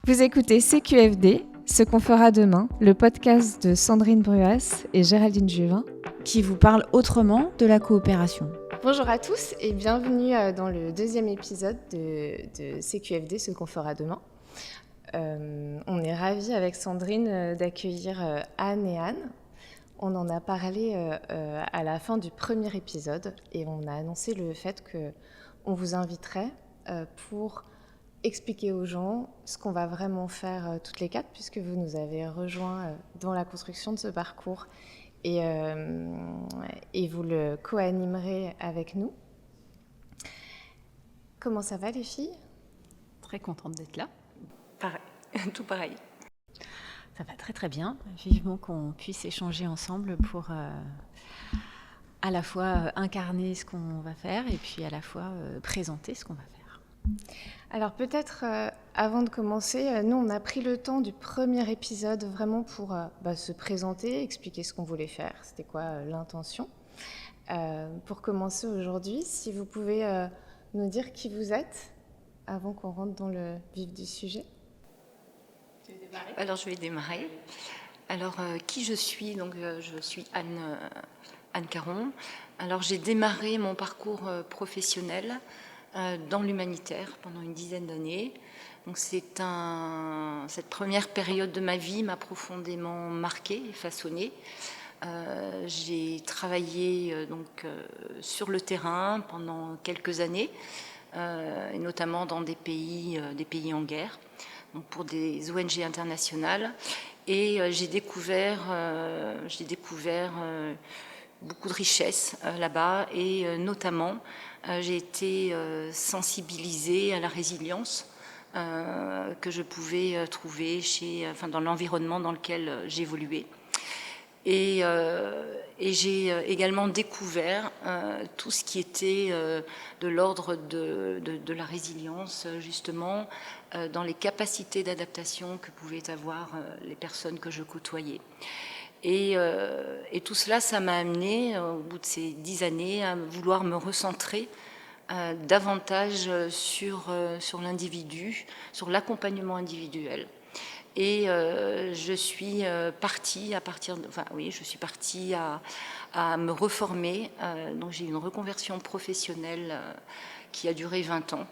Vous écoutez CQFD, ce qu'on fera demain, le podcast de Sandrine Bruas et Géraldine Juvin, qui vous parle autrement de la coopération. Bonjour à tous et bienvenue dans le deuxième épisode de CQFD, ce qu'on fera demain. On est ravis avec Sandrine d'accueillir Anne et Anne. On en a parlé à la fin du premier épisode et on a annoncé le fait qu'on vous inviterait pour expliquer aux gens ce qu'on va vraiment faire toutes les quatre, puisque vous nous avez rejoints dans la construction de ce parcours et vous le co-animerez avec nous. Comment ça va les filles ? Très contente d'être là. Pareil, tout pareil. Ça va très très bien. Vivement qu'on puisse échanger ensemble pour à la fois incarner ce qu'on va faire et puis à la fois présenter ce qu'on va faire. Alors peut-être, avant de commencer, nous on a pris le temps du premier épisode vraiment pour se présenter, expliquer ce qu'on voulait faire, c'était quoi l'intention. Pour commencer aujourd'hui, si vous pouvez nous dire qui vous êtes, avant qu'on rentre dans le vif du sujet. Alors je vais démarrer. Alors qui je suis ? Donc je suis Anne Caron. Alors j'ai démarré mon parcours professionnel dans l'humanitaire pendant une dizaine d'années. Donc cette première période de ma vie m'a profondément marquée et façonnée. J'ai travaillé sur le terrain pendant quelques années, et notamment dans des pays en guerre, donc pour des ONG internationales. Et j'ai découvert beaucoup de richesses là-bas et notamment j'ai été sensibilisée à la résilience que je pouvais trouver dans l'environnement dans lequel j'évoluais. Et j'ai également découvert tout ce qui était de l'ordre de la résilience, justement, dans les capacités d'adaptation que pouvaient avoir les personnes que je côtoyais. Et tout cela, ça m'a amené, au bout de ces 10 années, à vouloir me recentrer davantage sur l'individu, sur l'accompagnement individuel. Et je suis partie à me reformer. Donc j'ai eu une reconversion professionnelle qui a duré 20 ans.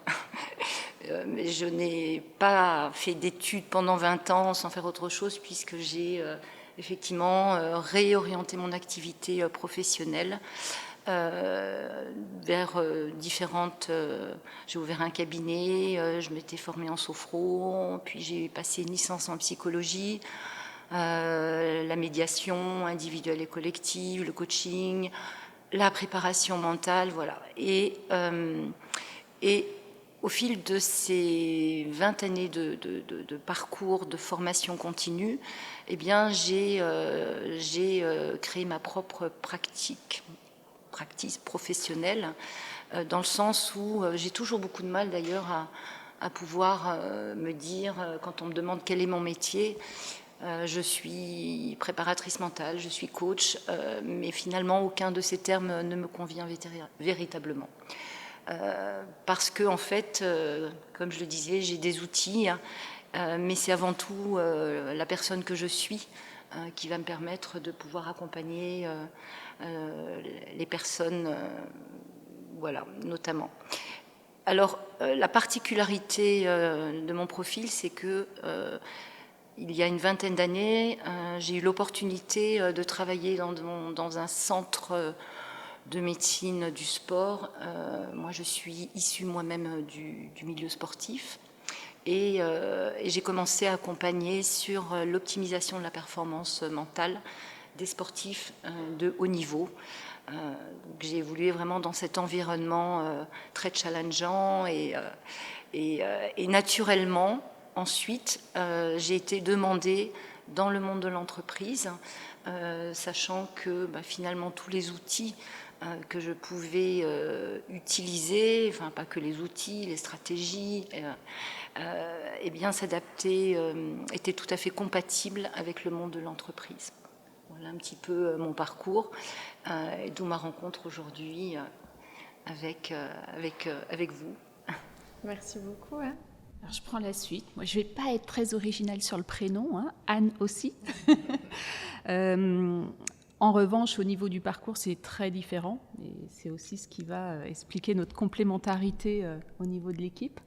Mais je n'ai pas fait d'études pendant 20 ans sans faire autre chose, puisque j'ai effectivement réorienté mon activité professionnelle vers différentes... j'ai ouvert un cabinet, je m'étais formée en sophro, puis j'ai passé une licence en psychologie, la médiation individuelle et collective, le coaching, la préparation mentale, voilà. Et au fil de ces 20 années de parcours, de formation continue, eh bien, j'ai créé ma propre practice professionnelle, dans le sens où j'ai toujours beaucoup de mal d'ailleurs à pouvoir me dire, quand on me demande quel est mon métier, je suis préparatrice mentale, je suis coach, mais finalement aucun de ces termes ne me convient véritablement. Parce que en fait, comme je le disais, j'ai des outils, mais c'est avant tout la personne que je suis qui va me permettre de pouvoir accompagner les personnes, voilà, notamment. Alors, la particularité de mon profil, c'est que il y a une vingtaine d'années, j'ai eu l'opportunité de travailler dans un centre de médecine du sport. Moi, je suis issue moi-même du milieu sportif. Et j'ai commencé à accompagner sur l'optimisation de la performance mentale des sportifs de haut niveau. J'ai évolué vraiment dans cet environnement très challengeant et naturellement, ensuite, j'ai été demandée dans le monde de l'entreprise, sachant que finalement tous les outils que je pouvais utiliser, enfin pas que les outils, les stratégies, eh bien s'adapter, était tout à fait compatible avec le monde de l'entreprise. Voilà un petit peu mon parcours, et d'où ma rencontre aujourd'hui avec vous. Merci beaucoup. Hein. Alors, je prends la suite. Moi, je ne vais pas être très originale sur le prénom, hein. Anne aussi. En revanche, au niveau du parcours, c'est très différent. Et c'est aussi ce qui va expliquer notre complémentarité au niveau de l'équipe.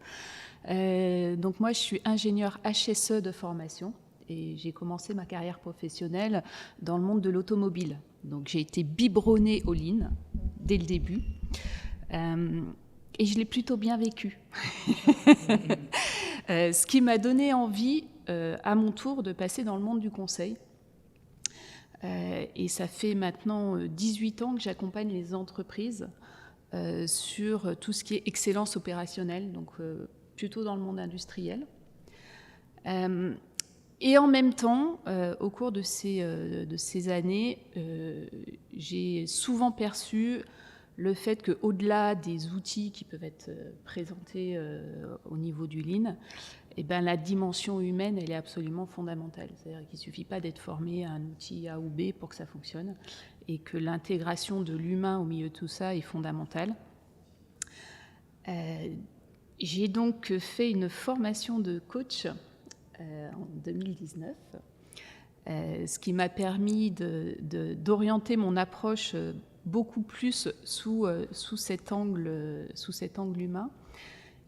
Donc moi, je suis ingénieure HSE de formation. Et j'ai commencé ma carrière professionnelle dans le monde de l'automobile. Donc j'ai été biberonnée au Lean dès le début. Et je l'ai plutôt bien vécu. Ce qui m'a donné envie, à mon tour, de passer dans le monde du conseil. Et ça fait maintenant 18 ans que j'accompagne les entreprises sur tout ce qui est excellence opérationnelle, donc plutôt dans le monde industriel. Et en même temps, au cours de ces années, j'ai souvent perçu le fait qu'au-delà des outils qui peuvent être présentés au niveau du Lean, eh ben, la dimension humaine, elle est absolument fondamentale. C'est-à-dire qu'il ne suffit pas d'être formé à un outil A ou B pour que ça fonctionne, et que l'intégration de l'humain au milieu de tout ça est fondamentale. J'ai donc fait une formation de coach en 2019, ce qui m'a permis d'orienter mon approche beaucoup plus sous cet angle humain,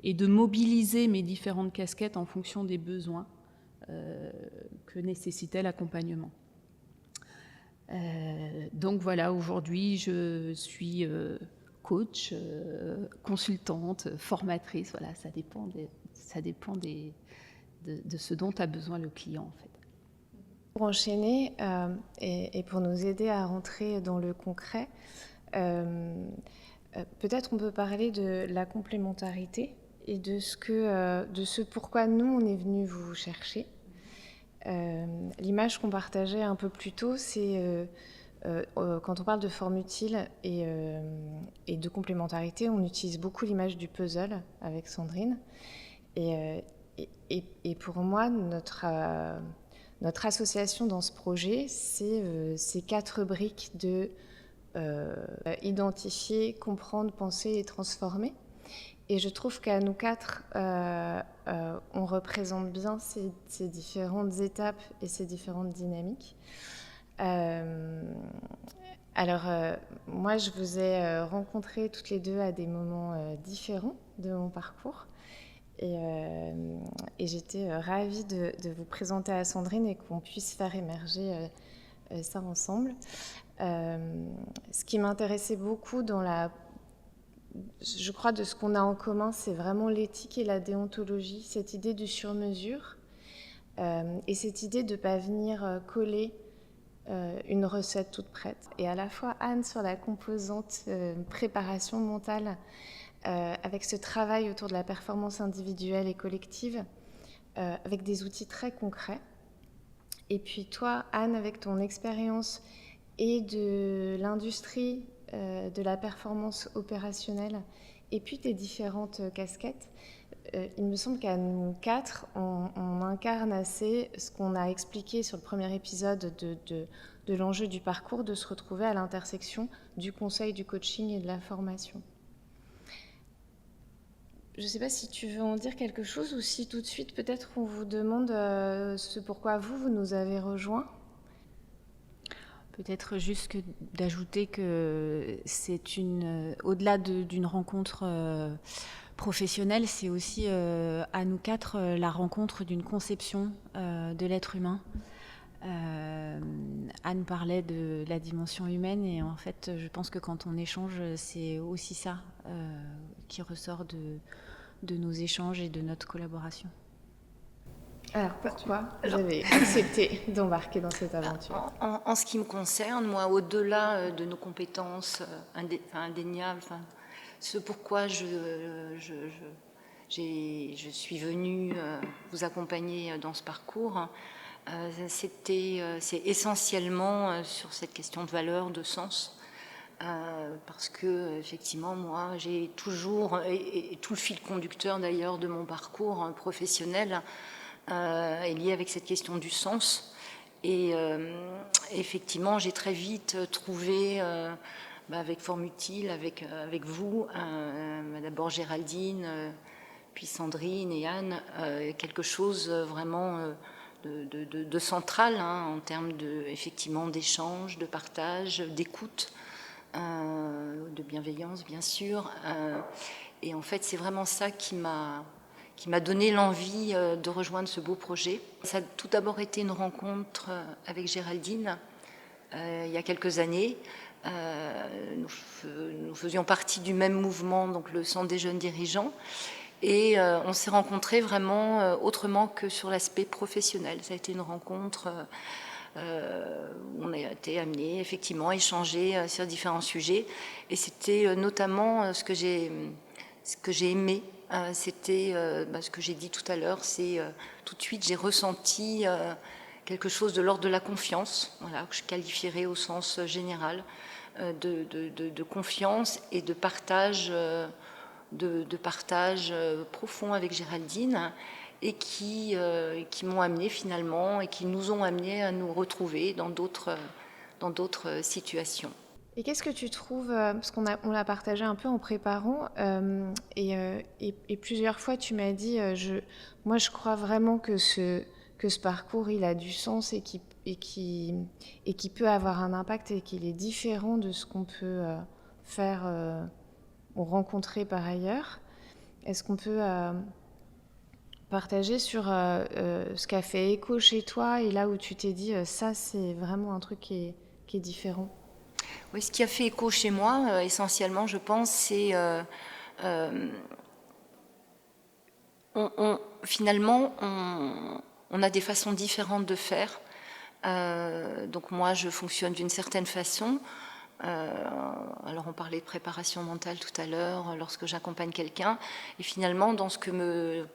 et de mobiliser mes différentes casquettes en fonction des besoins que nécessitait l'accompagnement. Donc voilà, aujourd'hui, je suis coach, consultante, formatrice. Voilà, ça dépend de ce dont a besoin le client, en fait. Pour enchaîner et pour nous aider à rentrer dans le concret, peut-être on peut parler de la complémentarité et de ce pourquoi nous, on est venu vous chercher. L'image qu'on partageait un peu plus tôt, c'est quand on parle de forme utile et de complémentarité, on utilise beaucoup l'image du puzzle avec Sandrine. Et pour moi, notre association dans ce projet, c'est ces 4 briques de identifier, comprendre, penser et transformer. Et je trouve qu'à nous 4, on représente bien ces différentes étapes et ces différentes dynamiques. Moi, je vous ai rencontrés toutes les deux à des moments différents de mon parcours. Et j'étais ravie de vous présenter à Sandrine et qu'on puisse faire émerger ça ensemble. Ce qui m'intéressait beaucoup je crois, de ce qu'on a en commun, c'est vraiment l'éthique et la déontologie, cette idée du sur-mesure et cette idée de ne pas venir coller une recette toute prête. Et à la fois Anne sur la composante préparation mentale, avec ce travail autour de la performance individuelle et collective, avec des outils très concrets. Et puis toi, Anne, avec ton expérience et de l'industrie, de la performance opérationnelle, et puis tes différentes casquettes, il me semble qu'à nous 4, on incarne assez ce qu'on a expliqué sur le premier épisode de l'enjeu du parcours, de se retrouver à l'intersection du conseil, du coaching et de la formation. Je ne sais pas si tu veux en dire quelque chose ou si tout de suite peut-être on vous demande ce pourquoi vous nous avez rejoints. Peut-être juste d'ajouter que c'est au-delà d'une rencontre professionnelle, c'est aussi à nous 4 la rencontre d'une conception de l'être humain. Anne parlait de la dimension humaine et en fait, je pense que quand on échange, c'est aussi ça qui ressort de nos échanges et de notre collaboration. Alors pourquoi vous avez accepté d'embarquer dans cette aventure ? En ce qui me concerne, moi, au-delà de nos compétences indéniables, ce pourquoi je suis venue vous accompagner dans ce parcours, c'est essentiellement sur cette question de valeur, de sens. Parce que effectivement, moi, j'ai toujours, et tout le fil conducteur d'ailleurs de mon parcours professionnel, est lié avec cette question du sens. Et effectivement, j'ai très vite trouvé, avec Forme Utile, avec vous, d'abord Géraldine, puis Sandrine et Anne, quelque chose vraiment de central en termes effectivement d'échange, de partage, d'écoute, de bienveillance bien sûr. Et en fait, c'est vraiment ça qui m'a donné l'envie de rejoindre ce beau projet. Ça a tout d'abord été une rencontre avec Géraldine il y a quelques années. Nous faisions partie du même mouvement, donc le Centre des jeunes dirigeants, et on s'est rencontrés vraiment autrement que sur l'aspect professionnel. Ça a été une rencontre où on a été amenés effectivement à échanger sur différents sujets, et c'était notamment ce que j'ai aimé. C'était ce que j'ai dit tout à l'heure, c'est tout de suite j'ai ressenti quelque chose de l'ordre de la confiance, voilà, que je qualifierais au sens général, de confiance et de partage, profond avec Géraldine, et qui m'ont amené finalement et qui nous ont amenés à nous retrouver dans d'autres situations. Et qu'est-ce que tu trouves, parce on l'a partagé un peu en préparant, et plusieurs fois tu m'as dit, moi je crois vraiment que ce parcours il a du sens et qui peut avoir un impact et qu'il est différent de ce qu'on peut faire ou rencontrer par ailleurs. Est-ce qu'on peut partager sur ce qu'a fait écho chez toi et là où tu t'es dit ça c'est vraiment un truc qui est différent? Oui, ce qui a fait écho chez moi, essentiellement, je pense, c'est finalement, on a des façons différentes de faire. Donc moi, je fonctionne d'une certaine façon. Alors on parlait de préparation mentale tout à l'heure, lorsque j'accompagne quelqu'un. Et finalement, dans ce que me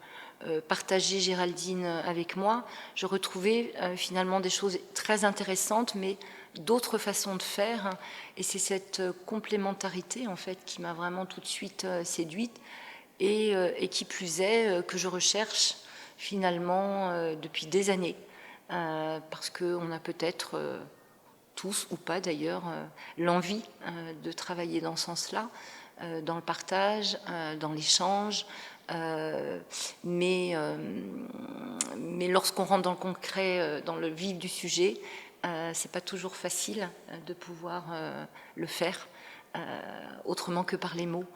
partageait Géraldine avec moi, je retrouvais finalement des choses très intéressantes, mais d'autres façons de faire. Et c'est cette complémentarité, en fait, qui m'a vraiment tout de suite séduite. Et qui plus est, que je recherche finalement depuis des années. Parce qu'on a peut-être tous, ou pas d'ailleurs, l'envie de travailler dans ce sens-là, dans le partage, dans l'échange. Mais lorsqu'on rentre dans le concret, dans le vif du sujet, c'est pas toujours facile de pouvoir le faire autrement que par les mots.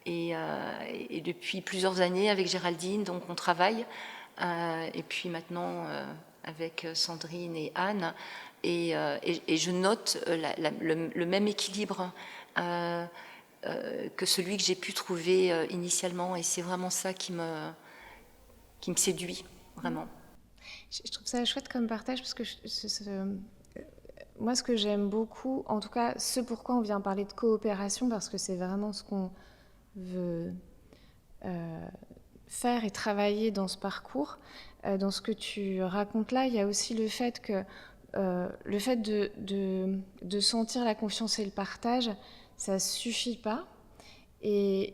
Et depuis plusieurs années avec Géraldine, donc on travaille, et puis maintenant avec Sandrine et Anne, et je note le même équilibre que celui que j'ai pu trouver initialement, et c'est vraiment ça qui me séduit, vraiment. Je trouve ça chouette comme partage parce que moi, ce que j'aime beaucoup, en tout cas, ce pourquoi on vient parler de coopération, parce que c'est vraiment ce qu'on veut faire et travailler dans ce parcours. Dans ce que tu racontes là, il y a aussi le fait que de sentir la confiance et le partage, ça ne suffit pas. Et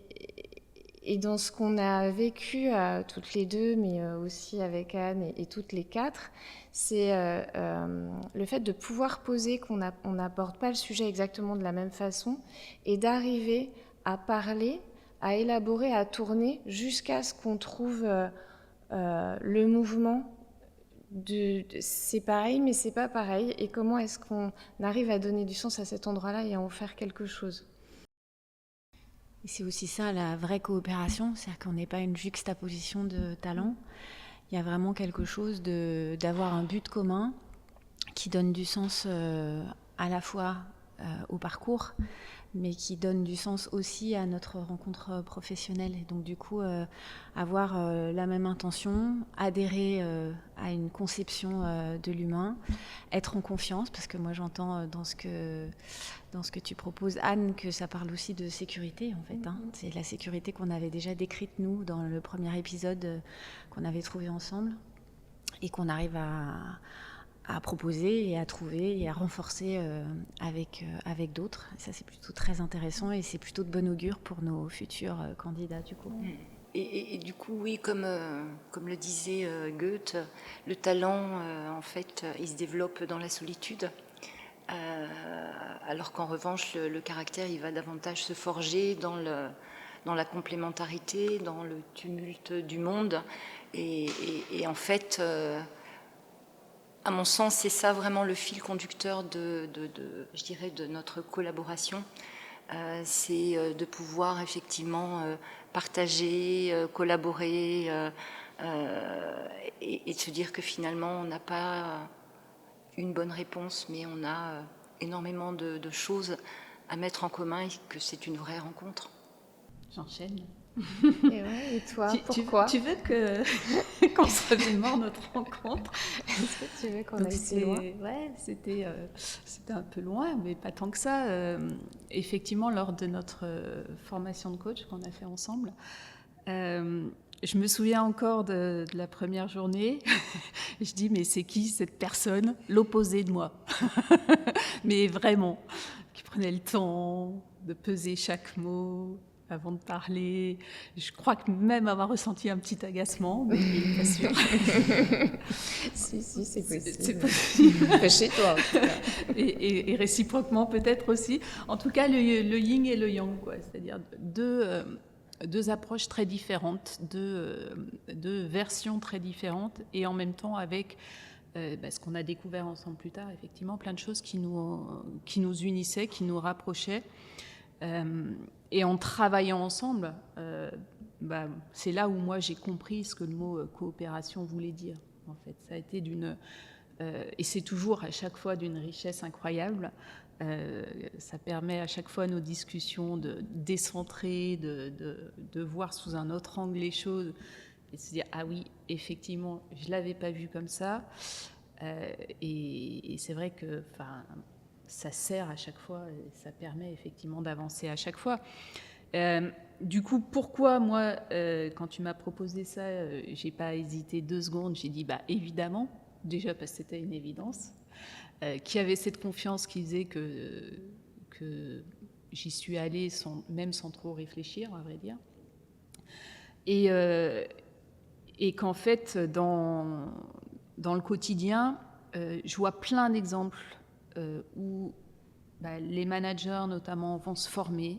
dans ce qu'on a vécu toutes les deux, mais aussi avec Anne et toutes les quatre, c'est le fait de pouvoir poser qu'on n'aborde pas le sujet exactement de la même façon et d'arriver à parler, à élaborer, à tourner jusqu'à ce qu'on trouve le mouvement c'est pareil mais c'est pas pareil, et comment est-ce qu'on arrive à donner du sens à cet endroit-là et à en faire quelque chose. Et c'est aussi ça la vraie coopération, c'est-à-dire qu'on n'est pas une juxtaposition de talents. Il y a vraiment quelque chose d'avoir un but commun qui donne du sens à la fois au parcours, mais qui donne du sens aussi à notre rencontre professionnelle. Et donc du coup, avoir la même intention, adhérer à une conception de l'humain, être en confiance, parce que moi j'entends dans ce que tu proposes, Anne, que ça parle aussi de sécurité, en fait. C'est la sécurité qu'on avait déjà décrite, nous, dans le premier épisode qu'on avait trouvé ensemble, et qu'on arrive à proposer et à trouver et à renforcer avec d'autres. Ça, c'est plutôt très intéressant et c'est plutôt de bon augure pour nos futurs candidats, du coup. Et du coup, oui, comme le disait Goethe, le talent, en fait, il se développe dans la solitude, alors qu'en revanche, le caractère, il va davantage se forger dans dans la complémentarité, dans le tumulte du monde. Et en fait, à mon sens, c'est ça vraiment le fil conducteur je dirais, de notre collaboration. C'est de pouvoir effectivement partager, collaborer et de se dire que finalement on n'a pas une bonne réponse, mais on a énormément de choses à mettre en commun et que c'est une vraie rencontre. J'enchaîne. Et toi, pourquoi tu veux qu'on se remémore notre rencontre? Est-ce que tu veux qu'on Donc aille si loin? Ouais, c'était un peu loin, mais pas tant que ça. Effectivement, lors de notre formation de coach qu'on a fait ensemble, je me souviens encore de la première journée. Je dis, mais c'est qui cette personne, l'opposé de moi? Mais vraiment, qui prenait le temps de peser chaque mot avant de parler. Je crois que même avoir ressenti un petit agacement, mais pas sûr. Si, c'est possible. C'est possible. Chez toi, en tout cas. Et réciproquement peut-être aussi. En tout cas, le yin et le yang, quoi. C'est-à-dire deux approches très différentes, deux versions très différentes, et en même temps avec ce qu'on a découvert ensemble plus tard, effectivement, plein de choses qui nous unissaient, qui nous rapprochaient. Et en travaillant ensemble, c'est là où moi j'ai compris ce que le mot coopération voulait dire. En fait, ça a été et c'est toujours à chaque fois d'une richesse incroyable. Ça permet à chaque fois nos discussions de décentrer, de voir sous un autre angle les choses et de se dire ah oui, effectivement, je l'avais pas vu comme ça. Et c'est vrai que, ça sert à chaque fois et ça permet effectivement d'avancer à chaque fois. Du coup, pourquoi moi, quand tu m'as proposé ça, j'ai pas hésité 2 secondes, j'ai dit évidemment, déjà parce que c'était une évidence, qu'il y avait cette confiance qui faisait que j'y suis allée même sans trop réfléchir, à vrai dire. Et qu'en fait, dans le quotidien, je vois plein d'exemples où les managers notamment vont se former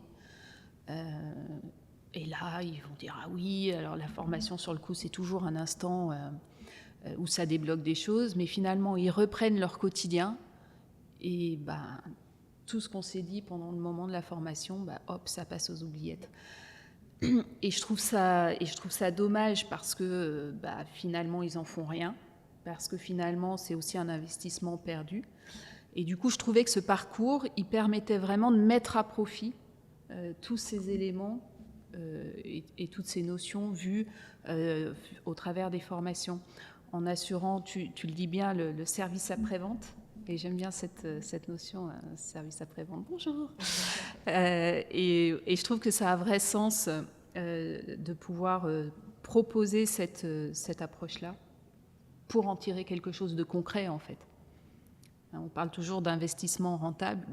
et là ils vont dire ah oui, alors la formation sur le coup c'est toujours un instant où ça débloque des choses, mais finalement ils reprennent leur quotidien et tout ce qu'on s'est dit pendant le moment de la formation, hop, ça passe aux oubliettes. Et je trouve ça dommage parce que finalement ils en font rien, parce que finalement c'est aussi un investissement perdu. Et du coup, je trouvais que ce parcours, il permettait vraiment de mettre à profit tous ces éléments et toutes ces notions vues au travers des formations, en assurant, tu le dis bien, le service après-vente. Et j'aime bien cette notion, service après-vente. Bonjour. Et je trouve que ça a un vrai sens de pouvoir proposer cette approche-là pour en tirer quelque chose de concret, en fait. On parle toujours d'investissement rentable.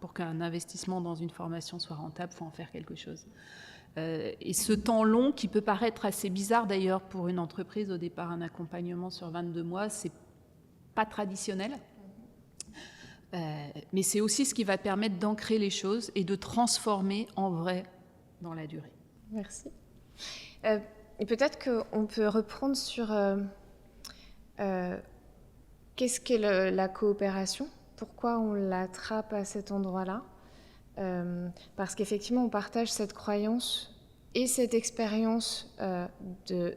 Pour qu'un investissement dans une formation soit rentable, il faut en faire quelque chose. Et ce temps long, qui peut paraître assez bizarre d'ailleurs pour une entreprise, au départ un accompagnement sur 22 mois, c'est pas traditionnel. Mais c'est aussi ce qui va permettre d'ancrer les choses et de transformer en vrai dans la durée. Merci. Et peut-être qu'on peut reprendre sur... qu'est-ce qu'est la coopération? Pourquoi on l'attrape à cet endroit-là? Parce qu'effectivement, on partage cette croyance et cette expérience de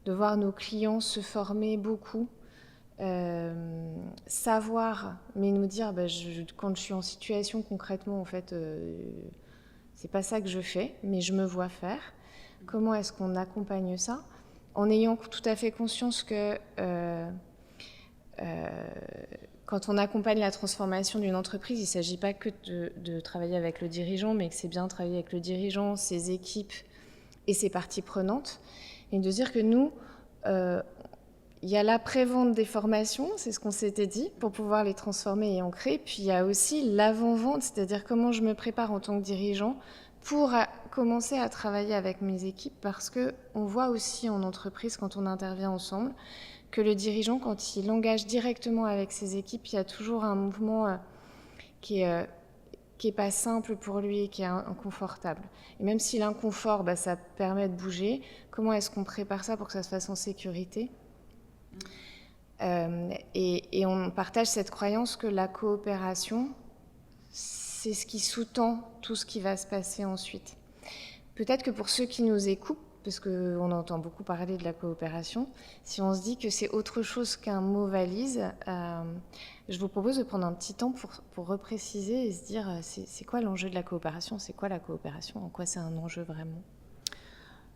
voir nos clients se former beaucoup, savoir, mais nous dire, quand je suis en situation concrètement, en fait, c'est pas ça que je fais, mais je me vois faire. Comment est-ce qu'on accompagne ça? En ayant tout à fait conscience que quand on accompagne la transformation d'une entreprise, il ne s'agit pas que de travailler avec le dirigeant, mais que c'est bien de travailler avec le dirigeant, ses équipes et ses parties prenantes. Et de dire que nous, il y a la pré-vente des formations, c'est ce qu'on s'était dit, pour pouvoir les transformer et ancrer. Puis il y a aussi l'avant-vente, c'est-à-dire comment je me prépare en tant que dirigeant pour commencer à travailler avec mes équipes, parce qu'on voit aussi en entreprise, quand on intervient ensemble, que le dirigeant, quand il engage directement avec ses équipes, il y a toujours un mouvement qui est n'est pas simple pour lui et qui est inconfortable. Et même si l'inconfort, ça permet de bouger, comment est-ce qu'on prépare ça pour que ça se fasse en sécurité ? Et on partage cette croyance que la coopération, c'est ce qui sous-tend tout ce qui va se passer ensuite. Peut-être que pour ceux qui nous écoutent, parce qu'on entend beaucoup parler de la coopération, si on se dit que c'est autre chose qu'un mot valise, je vous propose de prendre un petit temps pour repréciser et se dire c'est quoi l'enjeu de la coopération ? C'est quoi la coopération ? En quoi c'est un enjeu vraiment ?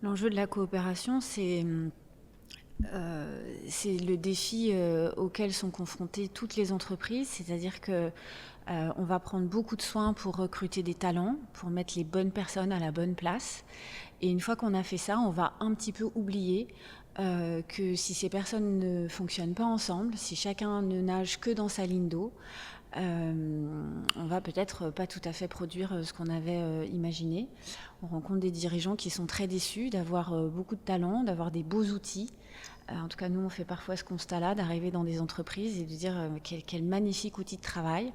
L'enjeu de la coopération, c'est le défi auquel sont confrontées toutes les entreprises, c'est-à-dire que on va prendre beaucoup de soin pour recruter des talents, pour mettre les bonnes personnes à la bonne place. Et une fois qu'on a fait ça, on va un petit peu oublier que si ces personnes ne fonctionnent pas ensemble, si chacun ne nage que dans sa ligne d'eau, on va peut-être pas tout à fait produire ce qu'on avait imaginé. On rencontre des dirigeants qui sont très déçus d'avoir beaucoup de talents, d'avoir des beaux outils. En tout cas, nous, on fait parfois ce constat-là, d'arriver dans des entreprises et de dire quel magnifique outil de travail.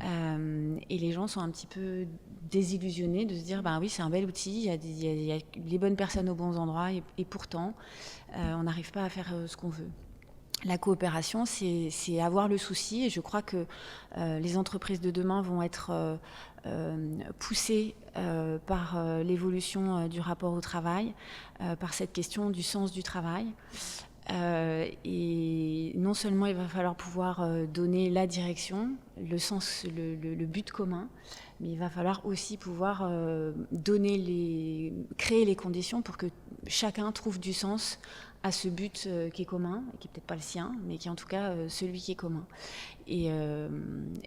Et les gens sont un petit peu désillusionnés de se dire, oui, c'est un bel outil, il y a les bonnes personnes aux bons endroits, et pourtant, on n'arrive pas à faire ce qu'on veut. La coopération, c'est avoir le souci, et je crois que les entreprises de demain vont être poussées par l'évolution du rapport au travail, par cette question du sens du travail. Et non seulement il va falloir pouvoir donner la direction, le sens, le but commun, mais il va falloir aussi pouvoir créer les conditions pour que chacun trouve du sens à ce but qui est commun, qui n'est peut-être pas le sien, mais qui est en tout cas celui qui est commun. Et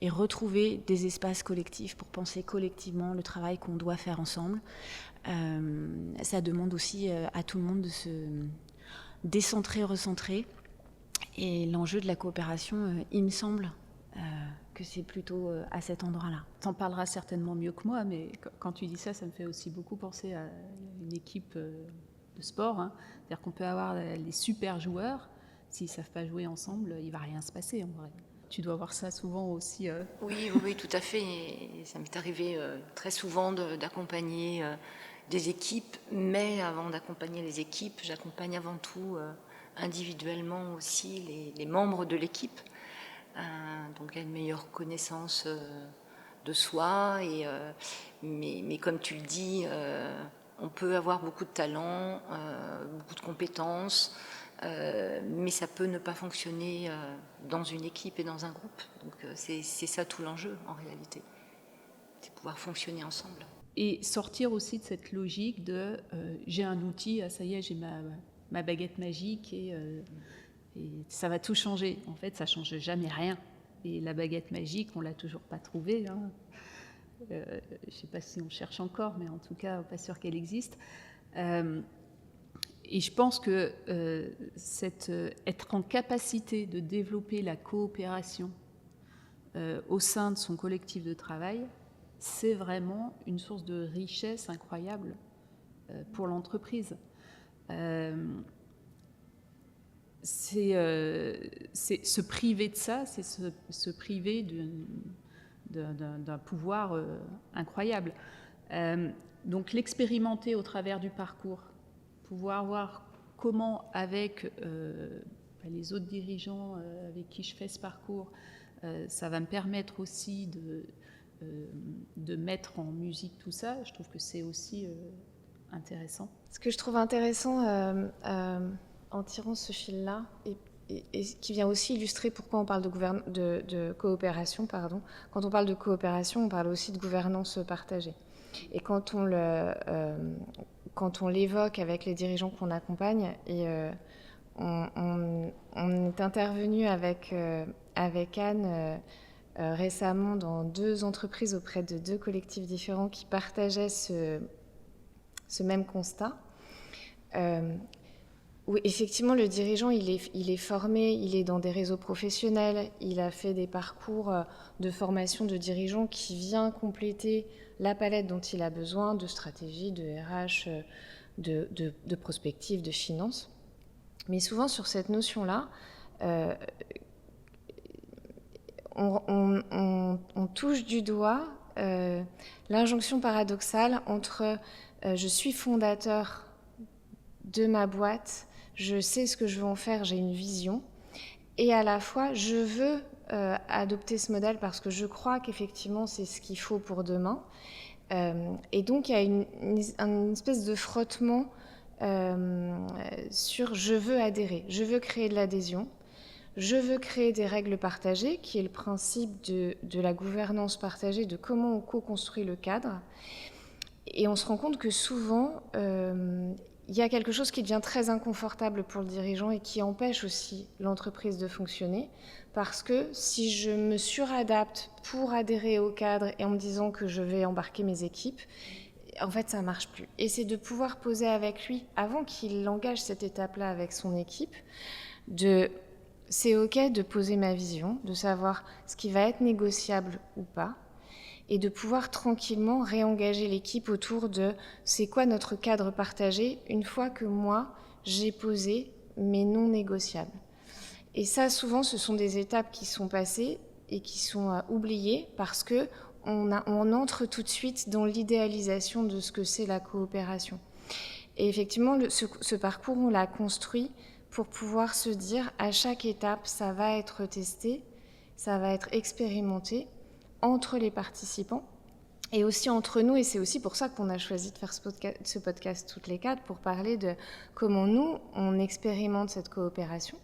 retrouver des espaces collectifs pour penser collectivement le travail qu'on doit faire ensemble. Ça demande aussi à tout le monde de se décentrer, recentrer. Et l'enjeu de la coopération, il me semble que c'est plutôt à cet endroit-là. Tu en parleras certainement mieux que moi, mais quand tu dis ça, ça me fait aussi beaucoup penser à une équipe de sport. C'est-à-dire qu'on peut avoir les super joueurs, s'ils ne savent pas jouer ensemble, il ne va rien se passer en vrai. Tu dois voir ça souvent aussi. Oui, tout à fait. Et ça m'est arrivé très souvent d'accompagner des équipes, mais avant d'accompagner les équipes, j'accompagne avant tout individuellement aussi les membres de l'équipe. Donc il y a une meilleure connaissance de soi. Mais comme tu le dis, on peut avoir beaucoup de talent, beaucoup de compétences, mais ça peut ne pas fonctionner dans une équipe et dans un groupe. Donc c'est ça tout l'enjeu en réalité, c'est pouvoir fonctionner ensemble. Et sortir aussi de cette logique de j'ai un outil, ça y est, j'ai ma baguette magique et ça va tout changer. En fait, ça ne change jamais rien. Et la baguette magique, on ne l'a toujours pas trouvée. Je ne sais pas si on cherche encore, mais en tout cas, pas sûr qu'elle existe. Et je pense que être en capacité de développer la coopération au sein de son collectif de travail, c'est vraiment une source de richesse incroyable pour l'entreprise. C'est se priver de ça, c'est se priver d'un pouvoir incroyable. Donc l'expérimenter au travers du parcours, pouvoir voir comment avec les autres dirigeants avec qui je fais ce parcours, ça va me permettre aussi de mettre en musique tout ça. Je trouve que c'est aussi intéressant. Ce que je trouve intéressant en tirant ce fil-là, et qui vient aussi illustrer pourquoi on parle de coopération, pardon. Quand on parle de coopération, on parle aussi de gouvernance partagée. Et quand on l'évoque avec les dirigeants qu'on accompagne, et on est intervenu avec Anne récemment dans 2 entreprises auprès de 2 collectifs différents qui partageaient ce même constat. Où effectivement le dirigeant il est formé, il est dans des réseaux professionnels, il a fait des parcours de formation de dirigeants qui vient compléter la palette dont il a besoin de stratégie, de RH, de prospective, de finance. Mais souvent sur cette notion-là, on touche du doigt l'injonction paradoxale entre je suis fondateur de ma boîte, je sais ce que je veux en faire, j'ai une vision, et à la fois je veux adopter ce modèle parce que je crois qu'effectivement c'est ce qu'il faut pour demain. Et donc il y a une espèce de frottement sur je veux adhérer, je veux créer de l'adhésion, je veux créer des règles partagées, qui est le principe de la gouvernance partagée, de comment on co-construit le cadre. Et on se rend compte que souvent, il y a quelque chose qui devient très inconfortable pour le dirigeant et qui empêche aussi l'entreprise de fonctionner. Parce que si je me suradapte pour adhérer au cadre et en me disant que je vais embarquer mes équipes, en fait, ça ne marche plus. Et c'est de pouvoir poser avec lui, avant qu'il engage cette étape-là avec son équipe, c'est OK de poser ma vision, de savoir ce qui va être négociable ou pas, et de pouvoir tranquillement réengager l'équipe autour de c'est quoi notre cadre partagé une fois que moi, j'ai posé mes non négociables. Et ça, souvent, ce sont des étapes qui sont passées et qui sont oubliées parce qu'on entre tout de suite dans l'idéalisation de ce que c'est la coopération. Et effectivement, ce parcours, on l'a construit pour pouvoir se dire à chaque étape, ça va être testé, ça va être expérimenté entre les participants et aussi entre nous. Et c'est aussi pour ça qu'on a choisi de faire ce podcast toutes les quatre, pour parler de comment nous, on expérimente cette coopération.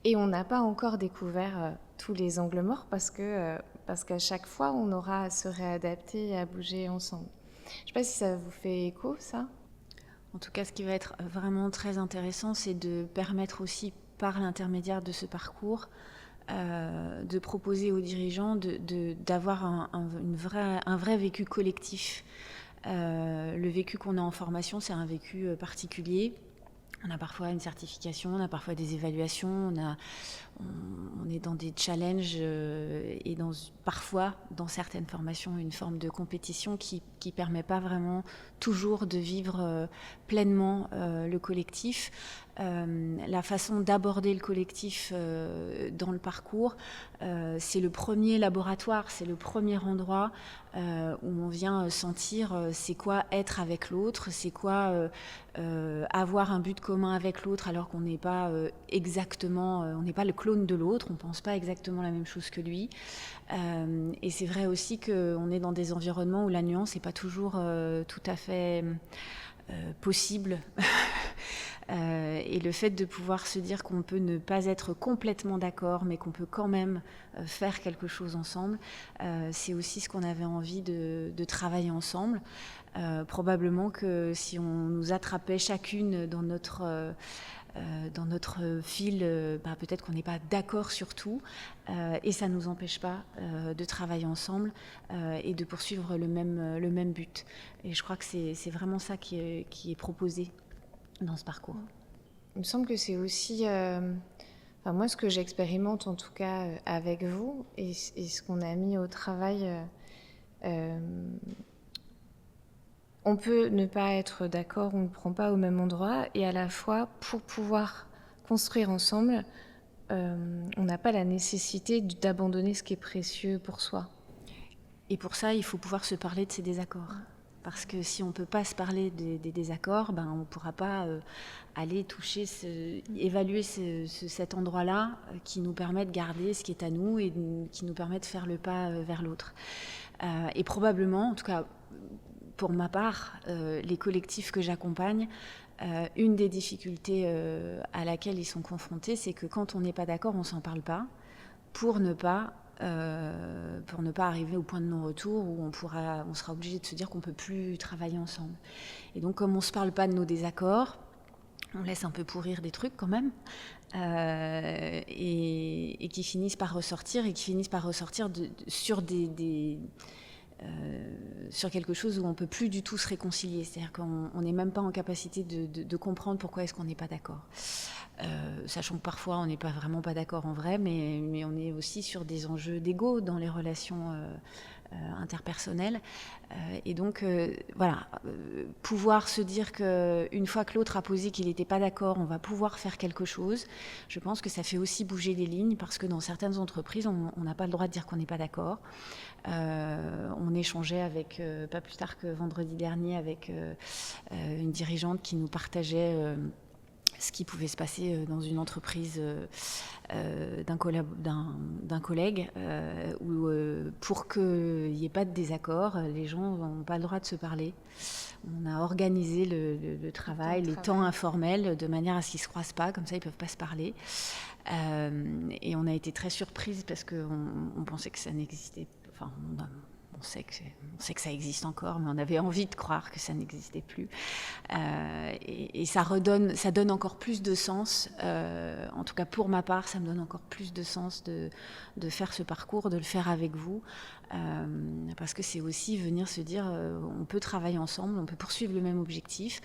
Et on n'a pas encore découvert tous les angles morts parce qu'à chaque fois, on aura à se réadapter et à bouger ensemble. Je ne sais pas si ça vous fait écho, ça ? En tout cas, ce qui va être vraiment très intéressant, c'est de permettre aussi, par l'intermédiaire de ce parcours, de proposer aux dirigeants d'avoir un vrai vécu collectif. Le vécu qu'on a en formation, c'est un vécu particulier. On a parfois une certification, on a parfois des évaluations, on est dans des challenges et parfois, dans certaines formations, une forme de compétition qui ne permet pas vraiment toujours de vivre pleinement le collectif. La façon d'aborder le collectif dans le parcours, c'est le premier laboratoire, c'est le premier endroit où on vient sentir c'est quoi être avec l'autre, c'est quoi avoir un but commun avec l'autre alors qu'on n'est pas exactement, on n'est pas le clone de l'autre, on ne pense pas exactement la même chose que lui. Et c'est vrai aussi qu'on est dans des environnements où la nuance n'est pas toujours tout à fait possible. Et le fait de pouvoir se dire qu'on peut ne pas être complètement d'accord, mais qu'on peut quand même faire quelque chose ensemble, c'est aussi ce qu'on avait envie de travailler ensemble. Probablement que si on nous attrapait chacune dans notre fil, peut-être qu'on n'est pas d'accord sur tout, et ça ne nous empêche pas de travailler ensemble et de poursuivre le même but. Et je crois que c'est vraiment ça qui est proposé dans ce parcours. Il me semble que c'est aussi, moi, ce que j'expérimente en tout cas avec vous et ce qu'on a mis au travail, on peut ne pas être d'accord, on ne prend pas au même endroit, et à la fois, pour pouvoir construire ensemble, on n'a pas la nécessité d'abandonner ce qui est précieux pour soi. Et pour ça, il faut pouvoir se parler de ces désaccords. Parce que si on ne peut pas se parler des désaccords, on ne pourra pas aller toucher, évaluer cet endroit-là qui nous permet de garder ce qui est à nous et qui nous permet de faire le pas vers l'autre. Et probablement, en tout cas pour ma part, les collectifs que j'accompagne, une des difficultés à laquelle ils sont confrontés, c'est que quand on n'est pas d'accord, on ne s'en parle pas pour ne pas arriver au point de non-retour où on sera obligé de se dire qu'on ne peut plus travailler ensemble. Et donc, comme on ne se parle pas de nos désaccords, on laisse un peu pourrir des trucs quand même, et qui finissent par ressortir, sur quelque chose où on ne peut plus du tout se réconcilier. C'est-à-dire qu'on n'est même pas en capacité de comprendre pourquoi est-ce qu'on n'est pas d'accord. Sachant que parfois on n'est pas vraiment pas d'accord en vrai, mais on est aussi sur des enjeux d'ego dans les relations interpersonnel. Et donc, voilà, pouvoir se dire qu'une fois que l'autre a posé qu'il n'était pas d'accord, on va pouvoir faire quelque chose, je pense que ça fait aussi bouger les lignes, parce que dans certaines entreprises, on n'a pas le droit de dire qu'on n'est pas d'accord. On échangeait avec, pas plus tard que vendredi dernier, avec une dirigeante qui nous partageait ce qui pouvait se passer dans une entreprise d'un collègue, où pour qu'il n'y ait pas de désaccord, les gens n'ont pas le droit de se parler. On a organisé le travail, les temps informels, de manière à ce qu'ils ne se croisent pas, comme ça ils ne peuvent pas se parler. Et on a été très surprises parce qu'on pensait que ça n'existait pas. Enfin, on sait que ça existe encore, mais on avait envie de croire que ça n'existait plus. Et ça donne encore plus de sens. En tout cas, pour ma part, ça me donne encore plus de sens de faire ce parcours, de le faire avec vous. Parce que c'est aussi venir se dire, on peut travailler ensemble, on peut poursuivre le même objectif.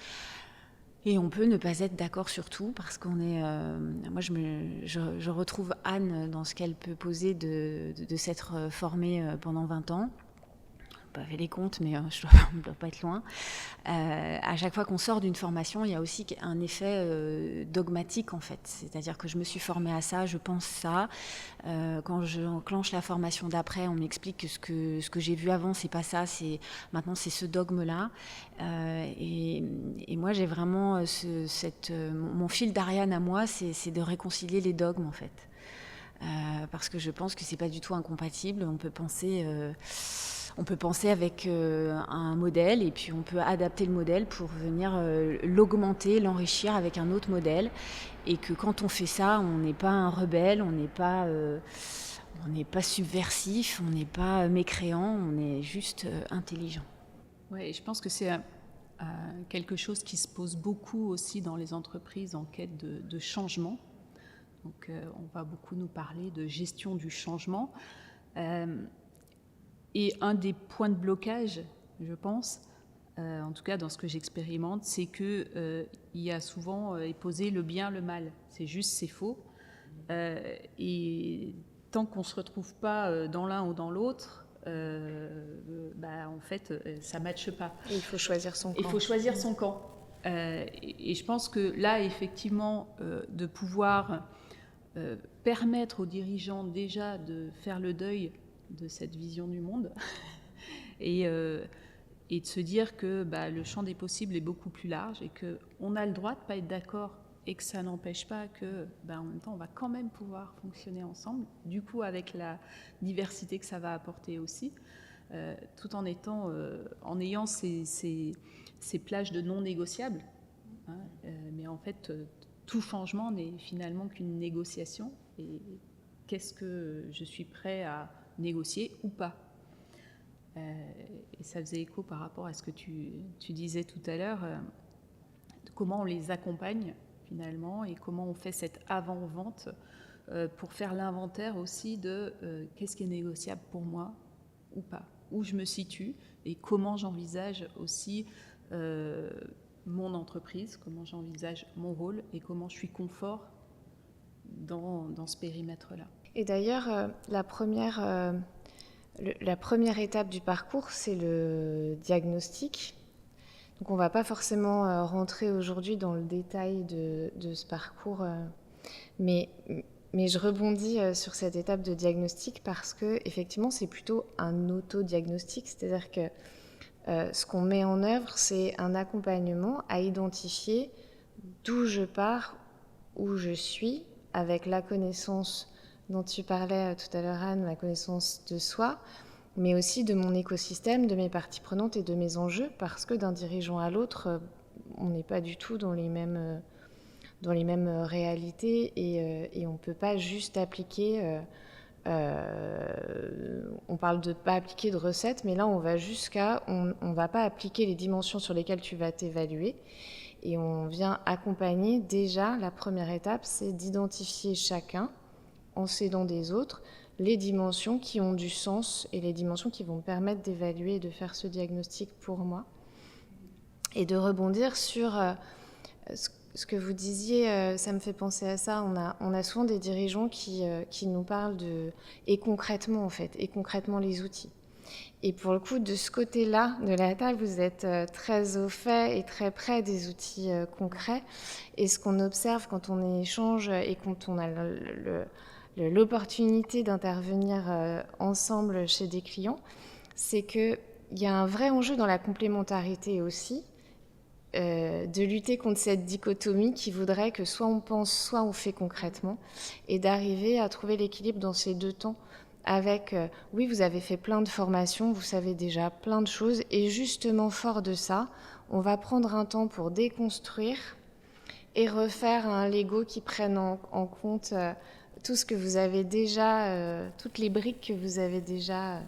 Et on peut ne pas être d'accord sur tout, parce qu'on est... moi, je retrouve Anne dans ce qu'elle peut poser de s'être formée pendant 20 ans. Je n'ai pas fait les comptes, mais je ne dois pas être loin. À chaque fois qu'on sort d'une formation, il y a aussi un effet dogmatique, en fait. C'est-à-dire que je me suis formée à ça, je pense ça. Quand je enclenche la formation d'après, on m'explique que ce que j'ai vu avant, c'est pas ça, maintenant c'est ce dogme-là. Et moi, j'ai vraiment mon fil d'Ariane à moi, c'est de réconcilier les dogmes, en fait. Parce que je pense que c'est pas du tout incompatible. On peut penser avec un modèle, et puis on peut adapter le modèle pour venir l'augmenter, l'enrichir avec un autre modèle. Et que quand on fait ça, on n'est pas un rebelle, on n'est pas subversif, on n'est pas mécréant, on est juste intelligent. Ouais, je pense que c'est quelque chose qui se pose beaucoup aussi dans les entreprises en quête de changement. Donc on va beaucoup nous parler de gestion du changement. Et un des points de blocage, je pense, en tout cas dans ce que j'expérimente, c'est qu'il y a souvent posé le bien, le mal. C'est juste, c'est faux. Et tant qu'on ne se retrouve pas dans l'un ou dans l'autre, en fait, ça ne matche pas. Et il faut choisir son camp. Il faut choisir son camp. Et je pense que là, effectivement, de pouvoir permettre aux dirigeants déjà de faire le deuil de cette vision du monde et de se dire que le champ des possibles est beaucoup plus large et qu'on a le droit de ne pas être d'accord, et que ça n'empêche pas que, en même temps, on va quand même pouvoir fonctionner ensemble, du coup avec la diversité que ça va apporter aussi, tout en ayant ces plages de non négociables, hein, mais en fait tout changement n'est finalement qu'une négociation, et qu'est-ce que je suis prêt à négocier ou pas. Et ça faisait écho par rapport à ce que tu disais tout à l'heure, comment on les accompagne finalement, et comment on fait cette avant-vente pour faire l'inventaire aussi de qu'est-ce qui est négociable pour moi ou pas, où je me situe et comment j'envisage aussi mon entreprise, comment j'envisage mon rôle et comment je suis confort dans ce périmètre-là. Et d'ailleurs, la première étape du parcours, c'est le diagnostic. Donc on ne va pas forcément rentrer aujourd'hui dans le détail de ce parcours, mais je rebondis sur cette étape de diagnostic parce que effectivement, c'est plutôt un autodiagnostic, c'est-à-dire que ce qu'on met en œuvre, c'est un accompagnement à identifier d'où je pars, où je suis, avec la connaissance dont tu parlais tout à l'heure, Anne, ma connaissance de soi, mais aussi de mon écosystème, de mes parties prenantes et de mes enjeux, parce que d'un dirigeant à l'autre, on n'est pas du tout dans les mêmes réalités, et on ne peut pas juste appliquer... on parle de pas appliquer de recettes, mais là on va on va pas appliquer les dimensions sur lesquelles tu vas t'évaluer, et on vient accompagner. Déjà, la première étape, c'est d'identifier chacun, en s'aidant des autres, les dimensions qui ont du sens et les dimensions qui vont me permettre d'évaluer et de faire ce diagnostic pour moi. Et de rebondir sur ce que vous disiez, ça me fait penser à ça. On a souvent des dirigeants qui nous parlent et concrètement en fait, et concrètement les outils. Et pour le coup, de ce côté-là de la table, vous êtes très au fait et très près des outils concrets. Et ce qu'on observe quand on échange et quand on a l'opportunité d'intervenir ensemble chez des clients, c'est qu'il y a un vrai enjeu dans la complémentarité aussi, de lutter contre cette dichotomie qui voudrait que soit on pense, soit on fait concrètement, et d'arriver à trouver l'équilibre dans ces deux temps avec, oui, vous avez fait plein de formations, vous savez déjà plein de choses, et justement, fort de ça, on va prendre un temps pour déconstruire et refaire un Lego qui prenne en compte tout ce que vous avez déjà, toutes les briques que vous avez déjà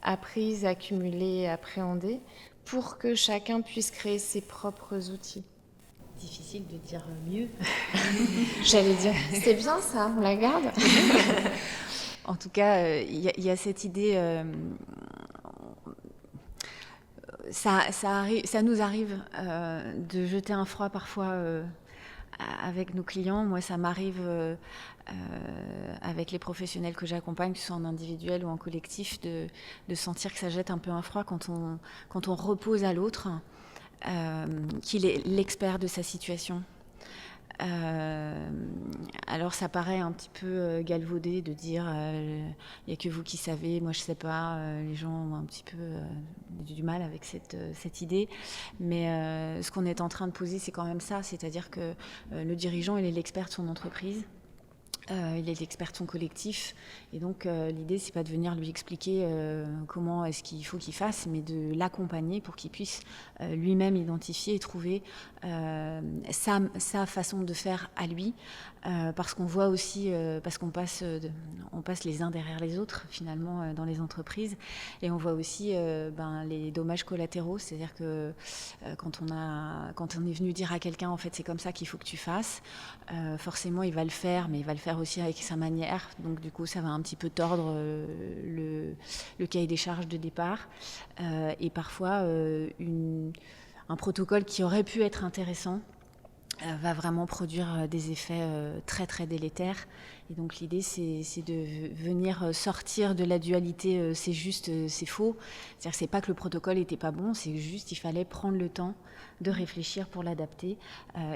apprises, accumulées, appréhendées, pour que chacun puisse créer ses propres outils. Difficile de dire mieux. J'allais dire, c'est bien ça, on la garde. En tout cas, il y a cette idée, ça nous arrive de jeter un froid parfois avec nos clients. Moi, ça m'arrive avec les professionnels que j'accompagne, que ce soit en individuel ou en collectif, de sentir que ça jette un peu un froid quand on repose à l'autre qu'il est l'expert de sa situation. Alors ça paraît un petit peu galvaudé de dire il n'y a que vous qui savez, moi je ne sais pas, les gens ont un petit peu du mal avec cette idée, mais ce qu'on est en train de poser, c'est quand même ça, c'est-à-dire que le dirigeant, il est l'expert de son entreprise. Il est l'expert de son collectif, et donc l'idée c'est pas de venir lui expliquer comment est-ce qu'il faut qu'il fasse, mais de l'accompagner pour qu'il puisse lui-même identifier et trouver sa façon de faire à lui, parce qu'on voit aussi, parce qu'on passe les uns derrière les autres finalement dans les entreprises, et on voit aussi les dommages collatéraux, c'est-à-dire que quand on est venu dire à quelqu'un en fait c'est comme ça qu'il faut que tu fasses, forcément il va le faire, mais il va le faire aussi avec sa manière, donc du coup ça va un petit peu tordre le cahier des charges de départ, et parfois un protocole qui aurait pu être intéressant va vraiment produire des effets très très délétères. Et donc l'idée c'est de venir sortir de la dualité c'est juste, c'est faux. C'est-à-dire que c'est pas que le protocole était pas bon, c'est juste il fallait prendre le temps de réfléchir pour l'adapter.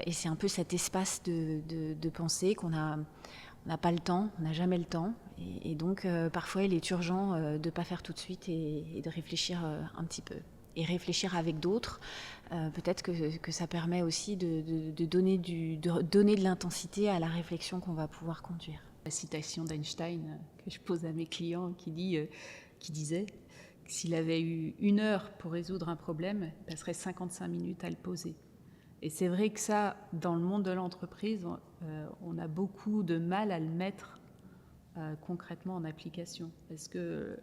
Et c'est un peu cet espace de pensée qu'on a. On n'a pas le temps, on n'a jamais le temps, et donc parfois il est urgent de ne pas faire tout de suite et de réfléchir un petit peu. Et réfléchir avec d'autres, peut-être que ça permet aussi de donner de l'intensité à la réflexion qu'on va pouvoir conduire. La citation d'Einstein que je pose à mes clients qui disait que s'il avait eu 1 heure pour résoudre un problème, il passerait 55 minutes à le poser. Et c'est vrai que ça, dans le monde de l'entreprise, on a beaucoup de mal à le mettre concrètement en application, parce que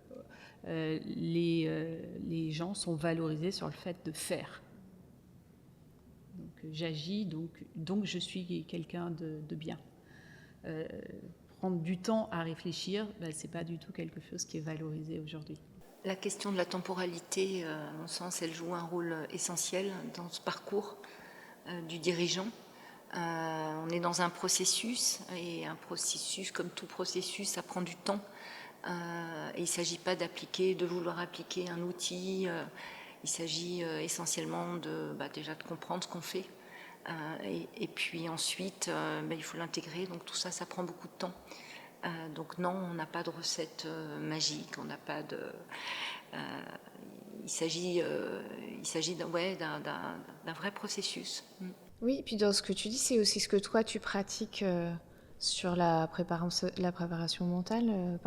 les gens sont valorisés sur le fait de faire. Donc j'agis, donc je suis quelqu'un de bien. Prendre du temps à réfléchir, c'est pas du tout quelque chose qui est valorisé aujourd'hui. La question de la temporalité, à mon sens, elle joue un rôle essentiel dans ce parcours du dirigeant. On est dans un processus, et un processus, comme tout processus, ça prend du temps. Et il ne s'agit pas de vouloir appliquer un outil. Il s'agit essentiellement déjà de comprendre ce qu'on fait. Et puis ensuite, il faut l'intégrer. Donc tout ça, ça prend beaucoup de temps. Donc non, on n'a pas de recette magique. On n'a pas de. Il s'agit d'un vrai processus. Oui, et puis dans ce que tu dis, c'est aussi ce que toi tu pratiques sur la préparation mentale,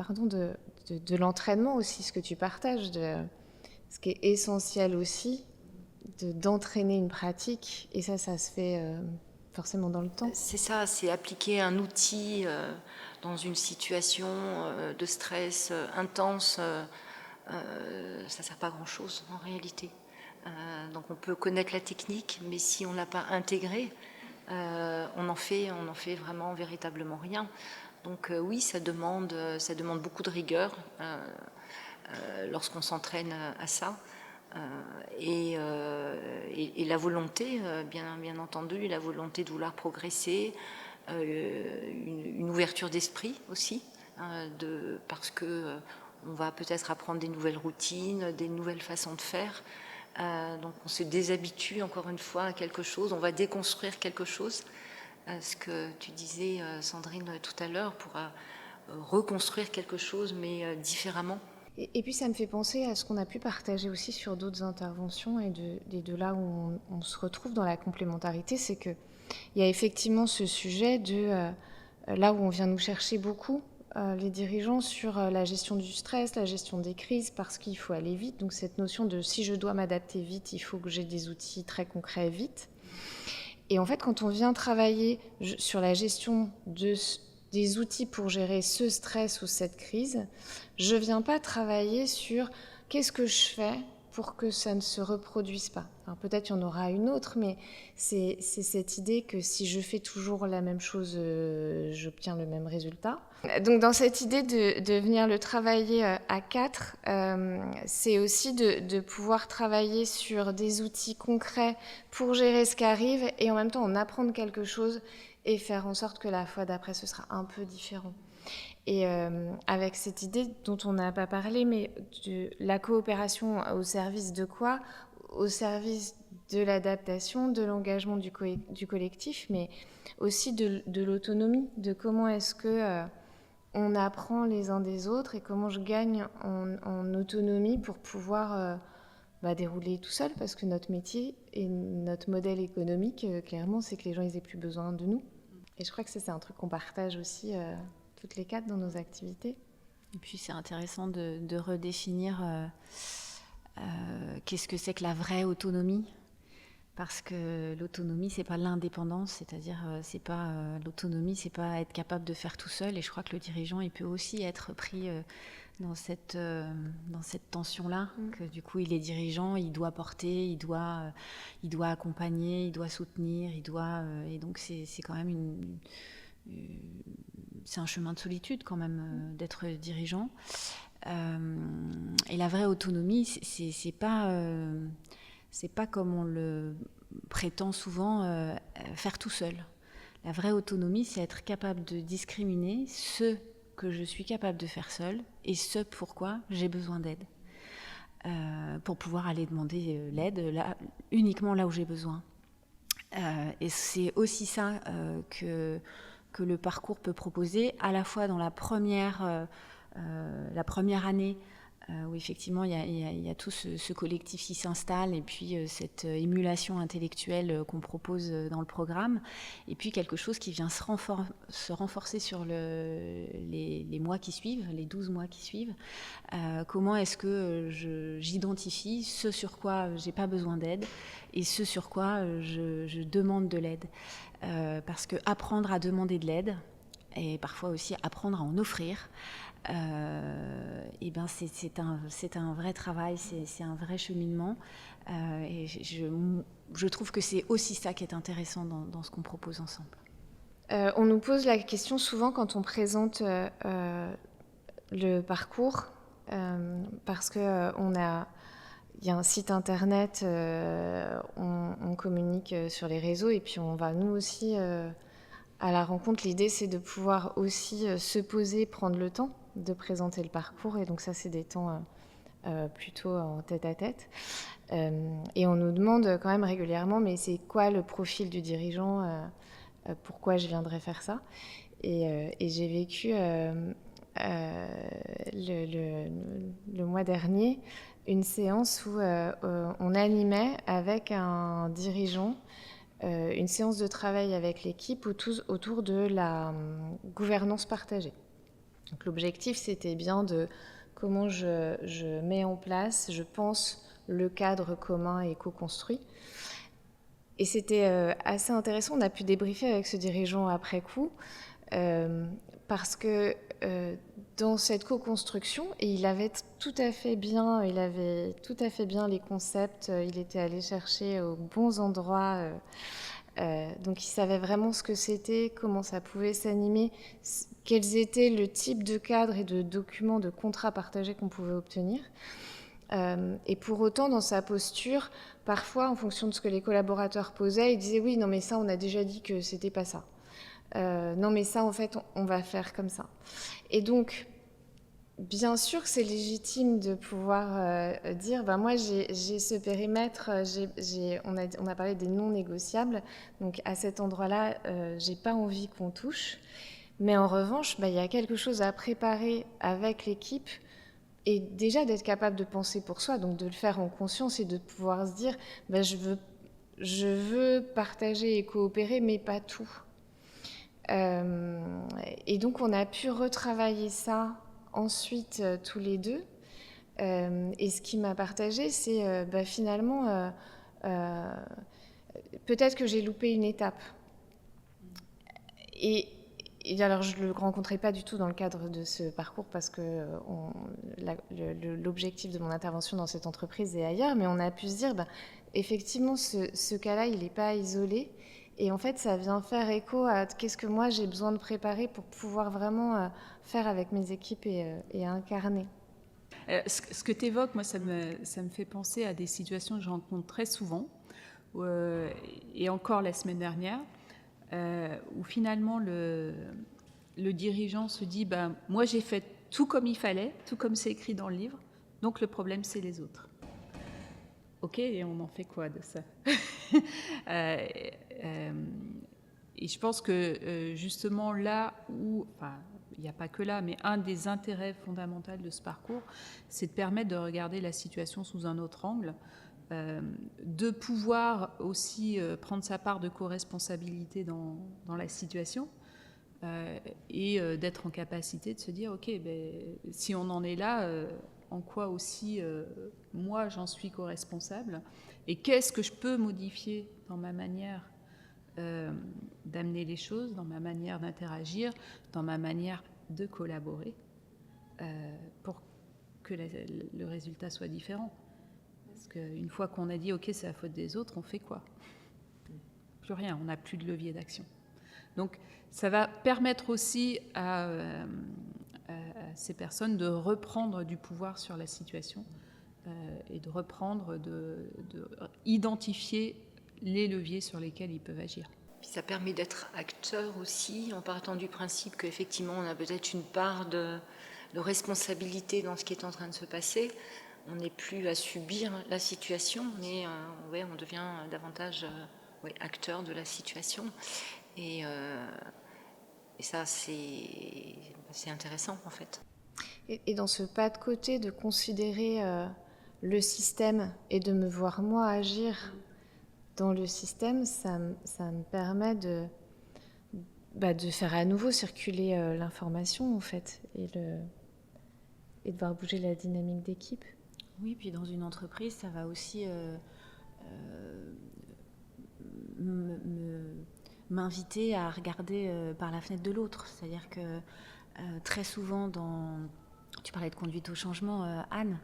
de l'entraînement aussi, ce que tu partages, ce qui est essentiel aussi, d'entraîner une pratique, et ça se fait forcément dans le temps. C'est ça, c'est appliquer un outil dans une situation de stress intense, ça ne sert pas à grand-chose en réalité. Donc on peut connaître la technique, mais si on ne l'a pas intégrée, on en fait vraiment véritablement rien. Donc oui, ça demande beaucoup de rigueur lorsqu'on s'entraîne à ça. Et la volonté, bien entendu, la volonté de vouloir progresser, une ouverture d'esprit aussi, parce que on va peut-être apprendre des nouvelles routines, des nouvelles façons de faire. Donc on se déshabitue encore une fois à quelque chose, on va déconstruire quelque chose. Ce que tu disais, Sandrine, tout à l'heure, pour reconstruire quelque chose, mais différemment. Et puis ça me fait penser à ce qu'on a pu partager aussi sur d'autres interventions et de là où on se retrouve dans la complémentarité, c'est qu'il y a effectivement ce sujet de là où on vient nous chercher beaucoup, les dirigeants, sur la gestion du stress, la gestion des crises, parce qu'il faut aller vite. Donc cette notion de si je dois m'adapter vite, il faut que j'ai des outils très concrets vite. Et en fait, quand on vient travailler sur la gestion des outils pour gérer ce stress ou cette crise, je ne viens pas travailler sur qu'est-ce que je fais pour que ça ne se reproduise pas. Alors peut-être il y en aura une autre, mais c'est cette idée que si je fais toujours la même chose, j'obtiens le même résultat. Donc dans cette idée de venir le travailler à 4, c'est aussi de pouvoir travailler sur des outils concrets pour gérer ce qui arrive et en même temps en apprendre quelque chose et faire en sorte que la fois d'après, ce sera un peu différent. Et avec cette idée dont on n'a pas parlé, mais de la coopération au service de quoi ? Au service de l'adaptation, de l'engagement du collectif, mais aussi de l'autonomie, de comment est-ce que on apprend les uns des autres et comment je gagne en autonomie pour pouvoir dérouler tout seul, parce que notre métier et notre modèle économique, clairement, c'est que les gens ils aient plus besoin de nous. Et je crois que c'est un truc qu'on partage aussi toutes les 4 dans nos activités. Et puis c'est intéressant de redéfinir qu'est-ce que c'est que la vraie autonomie, parce que l'autonomie c'est pas l'indépendance, c'est-à-dire l'autonomie c'est pas être capable de faire tout seul, et je crois que le dirigeant il peut aussi être pris dans cette tension-là, que du coup il est dirigeant, il doit porter, il doit accompagner, il doit soutenir, et donc c'est quand même c'est un chemin de solitude quand même d'être dirigeant. Et la vraie autonomie, c'est pas comme on le prétend souvent faire tout seul. La vraie autonomie, c'est être capable de discriminer ce que je suis capable de faire seule et ce pourquoi j'ai besoin d'aide. Pour pouvoir aller demander l'aide uniquement là où j'ai besoin. Et c'est aussi ça que le parcours peut proposer, à la fois dans la première année, où effectivement il y a tout ce collectif qui s'installe, et puis cette émulation intellectuelle qu'on propose dans le programme, et puis quelque chose qui vient se renforcer sur les mois qui suivent, les 12 mois qui suivent. Comment est-ce que j'identifie ce sur quoi j'ai pas besoin d'aide et ce sur quoi je demande de l'aide, parce que apprendre à demander de l'aide et parfois aussi apprendre à en offrir, c'est un vrai travail, c'est un vrai cheminement, et je trouve que c'est aussi ça qui est intéressant dans ce qu'on propose ensemble. On nous pose la question souvent quand on présente le parcours, parce que il y a un site internet, on communique sur les réseaux, et puis on va nous aussi à la rencontre. L'idée c'est de pouvoir aussi se poser, prendre le temps de présenter le parcours, et donc ça c'est des temps plutôt en tête-à-tête. Et on nous demande quand même régulièrement, mais c'est quoi le profil du dirigeant, pourquoi je viendrais faire ça, et j'ai vécu le mois dernier une séance où on animait avec un dirigeant une séance de travail avec l'équipe autour de la gouvernance partagée. Donc l'objectif, c'était bien de comment je mets en place, je pense, le cadre commun et co-construit. Et c'était assez intéressant, on a pu débriefer avec ce dirigeant après coup, parce que dans cette co-construction, et il avait tout à fait bien les concepts, il était allé chercher aux bons endroits, donc il savait vraiment ce que c'était, comment ça pouvait s'animer, quels étaient le type de cadre et de documents, de contrats partagés qu'on pouvait obtenir. Et pour autant, dans sa posture, parfois, en fonction de ce que les collaborateurs posaient, il disait « oui, non mais ça, on a déjà dit que c'était pas ça. Non mais ça, en fait, on va faire comme ça ». Et donc, Bien sûr que c'est légitime de pouvoir dire, ben moi j'ai ce périmètre, on a parlé des non négociables, donc à cet endroit-là, j'ai pas envie qu'on touche. Mais en revanche, il y a quelque chose à préparer avec l'équipe et déjà d'être capable de penser pour soi, donc de le faire en conscience et de pouvoir se dire, je veux partager et coopérer, mais pas tout. Et donc on a pu retravailler ça ensuite tous les deux. Et ce qui m'a partagé, c'est finalement, peut-être que j'ai loupé une étape. Et alors, je ne le rencontrais pas du tout dans le cadre de ce parcours parce que l'objectif de mon intervention dans cette entreprise est ailleurs, mais on a pu se dire, effectivement, ce cas-là, il n'est pas isolé. Et en fait, ça vient faire écho à qu'est-ce que moi j'ai besoin de préparer pour pouvoir vraiment faire avec mes équipes et incarner. Ce que tu évoques, moi, ça me fait penser à des situations que je rencontre très souvent, et encore la semaine dernière, où finalement le dirigeant se dit moi j'ai fait tout comme il fallait, tout comme c'est écrit dans le livre, donc le problème c'est les autres. Ok, et on en fait quoi de ça? Et je pense que justement là où, il n'y a pas que là, mais un des intérêts fondamentaux de ce parcours, c'est de permettre de regarder la situation sous un autre angle, de pouvoir aussi prendre sa part de co-responsabilité dans la situation, et d'être en capacité de se dire, ok, si on en est là, en quoi aussi moi j'en suis co-responsable, et qu'est-ce que je peux modifier dans ma manière d'amener les choses, dans ma manière d'interagir, dans ma manière de collaborer, pour que le résultat soit différent. Parce qu'une fois qu'on a dit ok, c'est la faute des autres, on fait quoi? Plus rien, on n'a plus de levier d'action. Donc ça va permettre aussi à ces personnes de reprendre du pouvoir sur la situation, et de reprendre, de identifier les leviers sur lesquels ils peuvent agir. Puis ça permet d'être acteur aussi, en partant du principe qu'effectivement on a peut-être une part de responsabilité dans ce qui est en train de se passer. On n'est plus à subir la situation, mais on devient davantage acteur de la situation. Et ça, c'est intéressant en fait. Et dans ce pas de côté, de considérer le système et de me voir moi agir dans le système, ça me permet de faire à nouveau circuler l'information en fait, et de voir bouger la dynamique d'équipe. Oui, puis dans une entreprise, ça va aussi m'inviter à regarder par la fenêtre de l'autre. C'est-à-dire que très souvent, tu parlais de conduite au changement, Anne,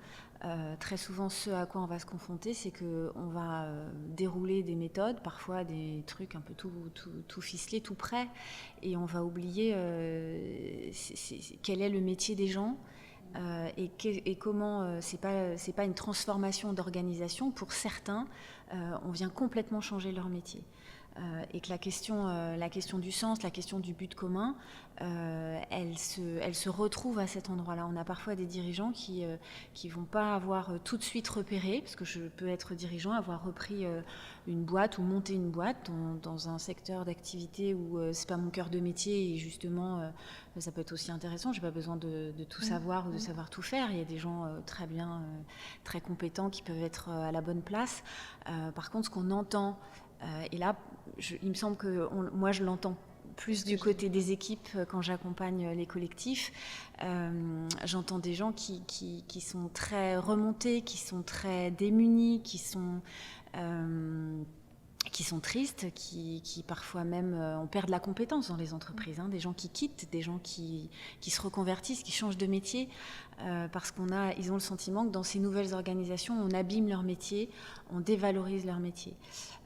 très souvent ce à quoi on va se confronter, c'est qu'on va dérouler des méthodes, parfois des trucs un peu tout ficelés, tout prêts, et on va oublier quel est le métier des gens. Et comment c'est pas une transformation d'organisation. Pour certains, on vient complètement changer leur métier. Et que la question du sens, la question du but commun, elle se retrouve à cet endroit-là. On a parfois des dirigeants qui vont pas avoir tout de suite repéré, parce que je peux être dirigeant, avoir repris une boîte ou monter une boîte dans un secteur d'activité où c'est pas mon cœur de métier, et justement ça peut être aussi intéressant. J'ai pas besoin de tout savoir ou de savoir tout faire. Il y a des gens très bien, très compétents qui peuvent être à la bonne place. Par contre, ce qu'on entend, et là, il me semble que moi je l'entends plus du côté des équipes quand j'accompagne les collectifs. J'entends des gens qui sont très remontés, qui sont très démunis, qui sont tristes, qui parfois même on perd de la compétence dans les entreprises, des gens qui quittent, des gens qui se reconvertissent, qui changent de métier, parce ils ont le sentiment que dans ces nouvelles organisations, on abîme leur métier, on dévalorise leur métier.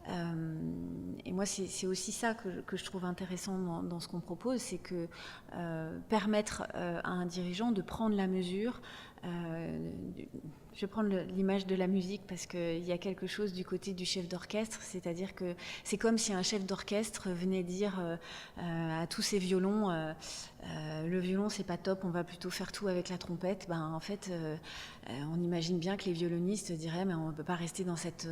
Et moi, c'est aussi ça que je trouve intéressant dans ce qu'on propose, c'est que permettre à un dirigeant de prendre la mesure. Je vais prendre l'image de la musique parce qu'il y a quelque chose du côté du chef d'orchestre, c'est-à-dire que c'est comme si un chef d'orchestre venait dire à tous ses violons, le violon c'est pas top, on va plutôt faire tout avec la trompette. En fait, on imagine bien que les violonistes diraient mais on ne peut pas rester dans cet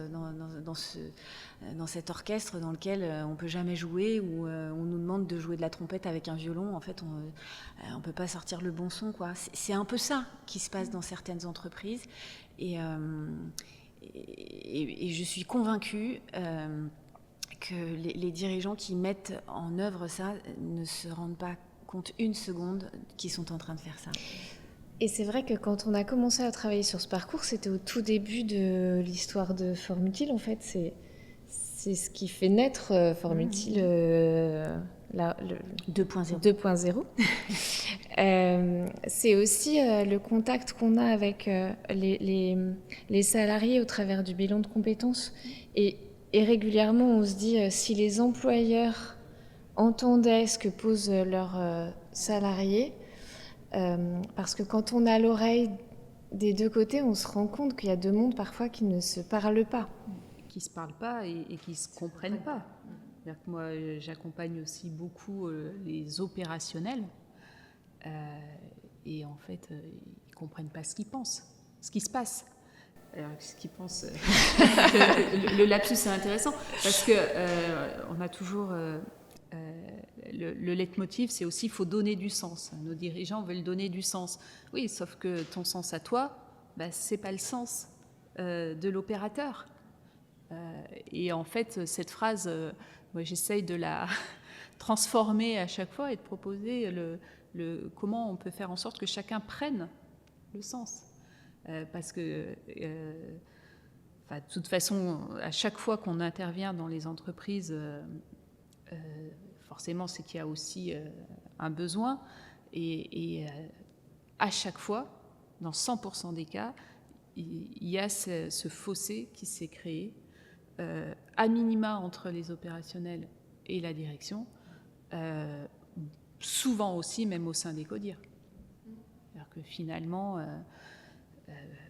orchestre dans lequel on peut jamais jouer, où on nous demande de jouer de la trompette avec un violon. En fait, on peut pas sortir le bon son, quoi. C'est un peu ça qui se passe dans certaines entreprises. Et je suis convaincue que les dirigeants qui mettent en œuvre ça ne se rendent pas compte une seconde qu'ils sont en train de faire ça. Et c'est vrai que quand on a commencé à travailler sur ce parcours, c'était au tout début de l'histoire de Formutile. En fait, c'est ce qui fait naître Formutile 2.0. C'est aussi le contact qu'on a avec les salariés au travers du bilan de compétences. Et régulièrement, on se dit, si les employeurs entendaient ce que posent leurs salariés, parce que quand on a l'oreille des deux côtés, on se rend compte qu'il y a deux mondes parfois qui ne se parlent pas. Qui ne se parlent pas et qui ne se comprennent pas. C'est-à-dire que moi, j'accompagne aussi beaucoup les opérationnels et en fait, ils ne comprennent pas ce qu'ils pensent, ce qui se passe. Alors, ce qu'ils pensent... le lapsus, c'est intéressant parce qu'on a toujours... le leitmotiv, c'est aussi qu'il faut donner du sens. Nos dirigeants veulent donner du sens. Oui, sauf que ton sens à toi, ce n'est pas le sens de l'opérateur. Et en fait, cette phrase, moi, j'essaye de la transformer à chaque fois et de proposer comment on peut faire en sorte que chacun prenne le sens. Parce que, de toute façon, à chaque fois qu'on intervient dans les entreprises, forcément, c'est qu'il y a aussi un besoin. Et à chaque fois, dans 100% des cas, il y a ce fossé qui s'est créé, à minima entre les opérationnels et la direction, souvent aussi même au sein des CODIR. C'est-à-dire que finalement,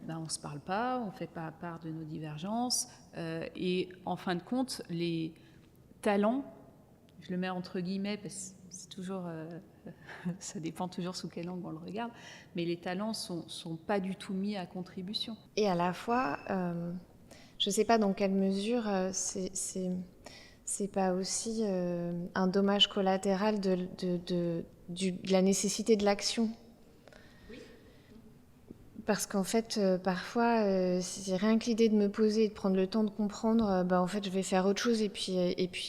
on ne se parle pas, on ne fait pas part de nos divergences, et en fin de compte, les talents, je le mets entre guillemets parce que c'est toujours, ça dépend toujours sous quel angle on le regarde, mais les talents sont pas du tout mis à contribution. Et à la fois, je ne sais pas dans quelle mesure c'est pas aussi un dommage collatéral de la nécessité de l'action. Parce qu'en fait, parfois, c'est rien que l'idée de me poser et de prendre le temps de comprendre, en fait, je vais faire autre chose. Et puis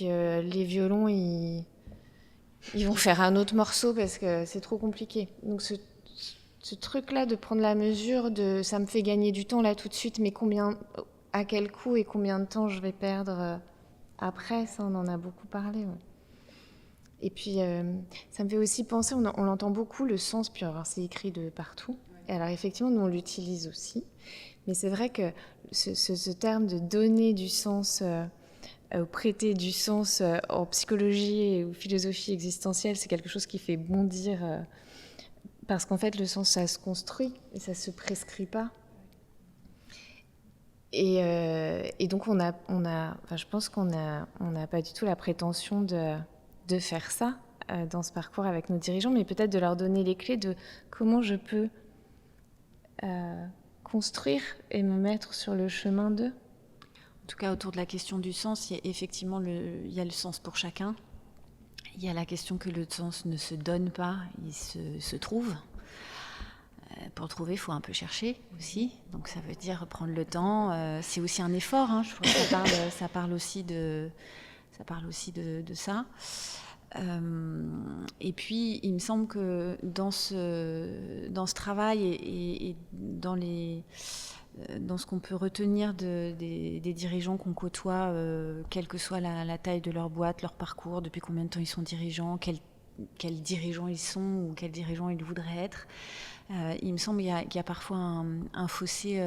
les violons, ils vont faire un autre morceau parce que c'est trop compliqué. Donc ce truc-là de prendre la mesure de ça me fait gagner du temps là tout de suite, mais à quel coût et combien de temps je vais perdre après, ça, on en a beaucoup parlé. Ouais. Et puis, ça me fait aussi penser, on l'entend beaucoup, le sens, puis alors c'est écrit de partout. Et alors effectivement, nous on l'utilise aussi, mais c'est vrai que ce terme de donner du sens, ou prêter du sens en psychologie ou philosophie existentielle, c'est quelque chose qui fait bondir, parce qu'en fait le sens ça se construit et ça se prescrit pas. Et donc je pense qu'on n'a pas du tout la prétention de faire ça dans ce parcours avec nos dirigeants, mais peut-être de leur donner les clés de comment je peux construire et me mettre sur le chemin d'eux. En tout cas, autour de la question du sens, il y a le sens pour chacun. Il y a la question que le sens ne se donne pas, il se trouve. Pour le trouver, il faut un peu chercher aussi. Donc ça veut dire prendre le temps. C'est aussi un effort. Je trouve que ça parle aussi de ça. Et puis, il me semble que dans ce travail et dans ce qu'on peut retenir des dirigeants qu'on côtoie, quelle que soit la taille de leur boîte, leur parcours, depuis combien de temps ils sont dirigeants, quels dirigeants ils sont ou quels dirigeants ils voudraient être, il me semble qu'il y a parfois un fossé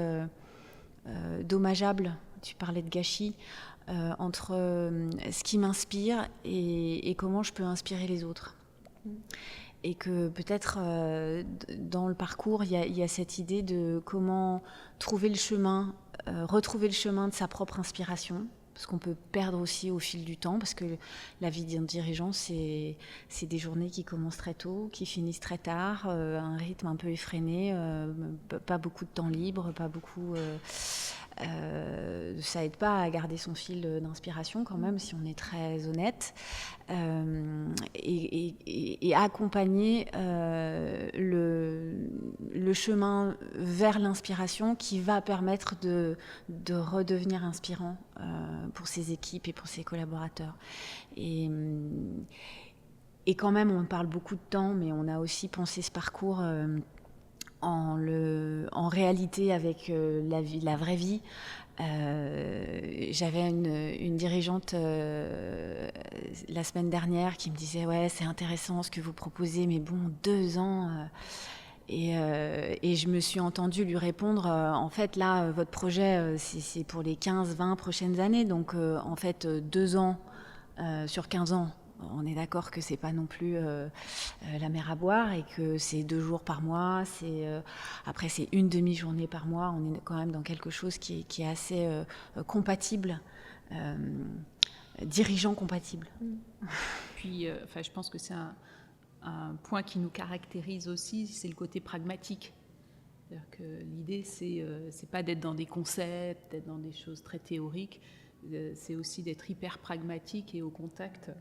dommageable. Tu parlais de gâchis. entre ce qui m'inspire et comment je peux inspirer les autres. Et que peut-être dans le parcours, il y a cette idée de comment trouver le chemin, retrouver le chemin de sa propre inspiration, parce qu'on peut perdre aussi au fil du temps, parce que la vie d'un dirigeant, c'est des journées qui commencent très tôt, qui finissent très tard, un rythme un peu effréné, pas beaucoup de temps libre, pas beaucoup... ça aide pas à garder son fil d'inspiration quand même, si on est très honnête, et accompagner le chemin vers l'inspiration qui va permettre de redevenir inspirant pour ses équipes et pour ses collaborateurs. Et quand même, on parle beaucoup de temps, mais on a aussi pensé ce parcours en réalité avec la vraie vie. J'avais une dirigeante la semaine dernière qui me disait « Ouais, c'est intéressant ce que vous proposez, mais bon, 2 ans... Et je me suis entendue lui répondre en fait, là, votre projet, c'est pour les 15-20 prochaines années. Donc, en fait, 2 ans sur 15 ans, on est d'accord que c'est pas non plus la mer à boire et que c'est 2 jours par mois. Après, c'est une demi-journée par mois. On est quand même dans quelque chose qui est assez compatible, dirigeant compatible. Puis, je pense que c'est un point qui nous caractérise aussi, c'est le côté pragmatique. C'est-à-dire que l'idée, c'est pas d'être dans des concepts, d'être dans des choses très théoriques, c'est aussi d'être hyper pragmatique et au contact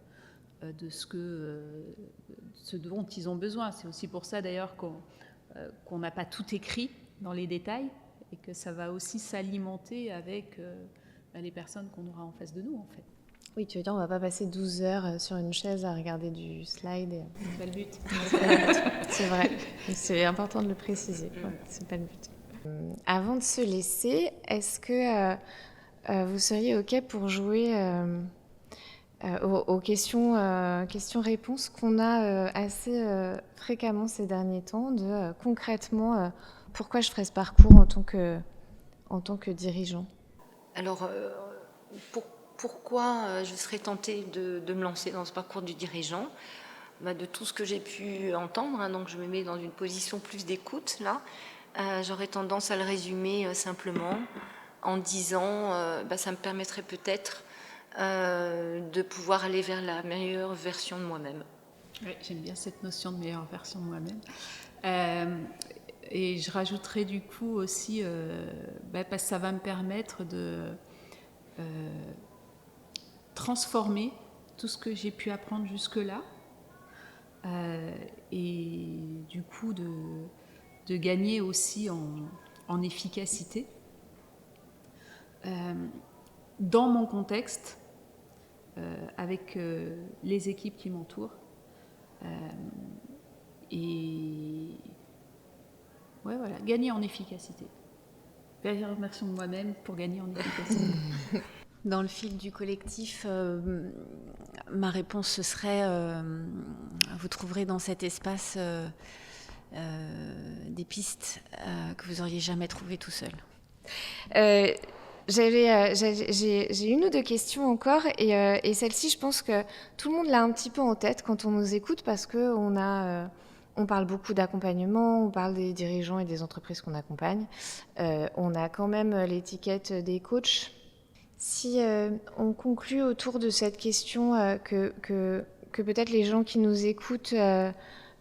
de ce dont ils ont besoin. C'est aussi pour ça d'ailleurs qu'on n'a pas tout écrit dans les détails et que ça va aussi s'alimenter avec les personnes qu'on aura en face de nous, en fait. Oui, tu veux dire, on ne va pas passer 12 heures sur une chaise à regarder du slide. C'est pas le but. C'est vrai, c'est important de le préciser. Ouais, c'est pas le but. Avant de se laisser, est-ce que vous seriez OK pour jouer aux questions-réponses qu'on a assez fréquemment ces derniers temps, de concrètement, pourquoi je ferais ce parcours en tant que dirigeant? Alors, pourquoi je serais tentée de me lancer dans ce parcours du dirigeant? De tout ce que j'ai pu entendre, hein, donc je me mets dans une position plus d'écoute, là. J'aurais tendance à le résumer simplement en disant ça me permettrait peut-être de pouvoir aller vers la meilleure version de moi-même. Oui, j'aime bien cette notion de meilleure version de moi-même. Et je rajouterais du coup aussi, parce que ça va me permettre de transformer tout ce que j'ai pu apprendre jusque-là et du coup de gagner aussi en efficacité dans mon contexte avec les équipes qui m'entourent et voilà, gagner en efficacité. Meilleure version de moi-même pour gagner en efficacité. Dans le fil du collectif, ma réponse ce serait vous trouverez dans cet espace des pistes que vous n'auriez jamais trouvées tout seul. J'ai une ou deux questions encore et celle-ci, je pense que tout le monde l'a un petit peu en tête quand on nous écoute parce qu'on on parle beaucoup d'accompagnement, on parle des dirigeants et des entreprises qu'on accompagne. On a quand même l'étiquette des coachs. Si on conclut autour de cette question que peut-être les gens qui nous écoutent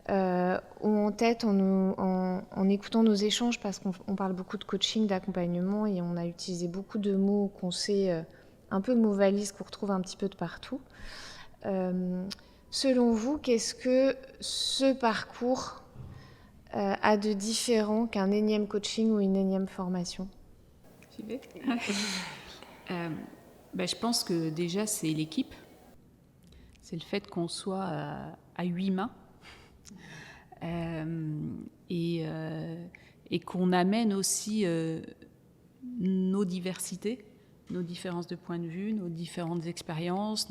ont en tête en écoutant nos échanges, parce qu'on parle beaucoup de coaching, d'accompagnement, et on a utilisé beaucoup de mots qu'on sait, un peu de mots valises qu'on retrouve un petit peu de partout. Selon vous, qu'est-ce que ce parcours a de différent qu'un énième coaching ou une énième formation? J'y vais. Je pense que déjà c'est l'équipe, c'est le fait qu'on soit à 8 mains et qu'on amène aussi nos diversités, nos différences de point de vue, nos différentes expériences,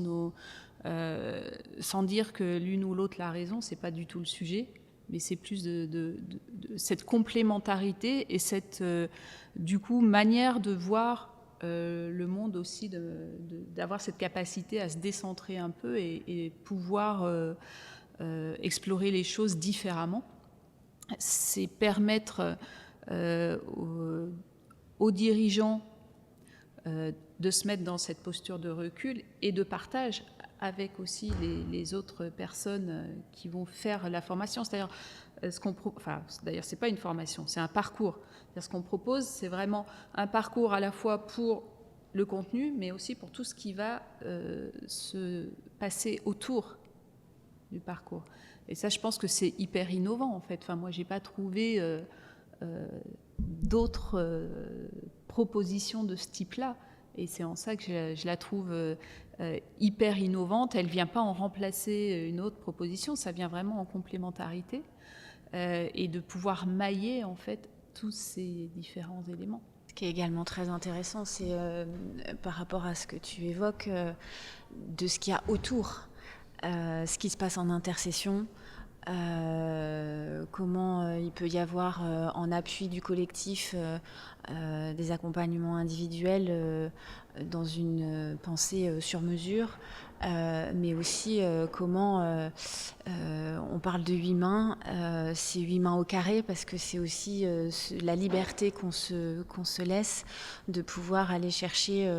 sans dire que l'une ou l'autre a raison, c'est pas du tout le sujet, mais c'est plus de cette complémentarité et cette du coup manière de voir le monde aussi d'avoir cette capacité à se décentrer un peu et pouvoir explorer les choses différemment. C'est permettre aux dirigeants de se mettre dans cette posture de recul et de partage avec aussi les autres personnes qui vont faire la formation. C'est-à-dire, d'ailleurs, c'est pas une formation, c'est un parcours. C'est-à-dire, ce qu'on propose, c'est vraiment un parcours à la fois pour le contenu, mais aussi pour tout ce qui va se passer autour du parcours. Et ça, je pense que c'est hyper innovant, en fait. Enfin, moi, j'ai pas trouvé d'autres propositions de ce type-là. Et c'est en ça que je la trouve hyper innovante. Elle ne vient pas en remplacer une autre proposition, ça vient vraiment en complémentarité et de pouvoir mailler en fait tous ces différents éléments. Ce qui est également très intéressant, c'est par rapport à ce que tu évoques, de ce qu'il y a autour, ce qui se passe en intercession, comment il peut y avoir en appui du collectif des accompagnements individuels dans une pensée sur mesure, mais aussi comment on parle de 8 mains, c'est 8 mains au carré parce que c'est aussi la liberté qu'on se laisse de pouvoir aller chercher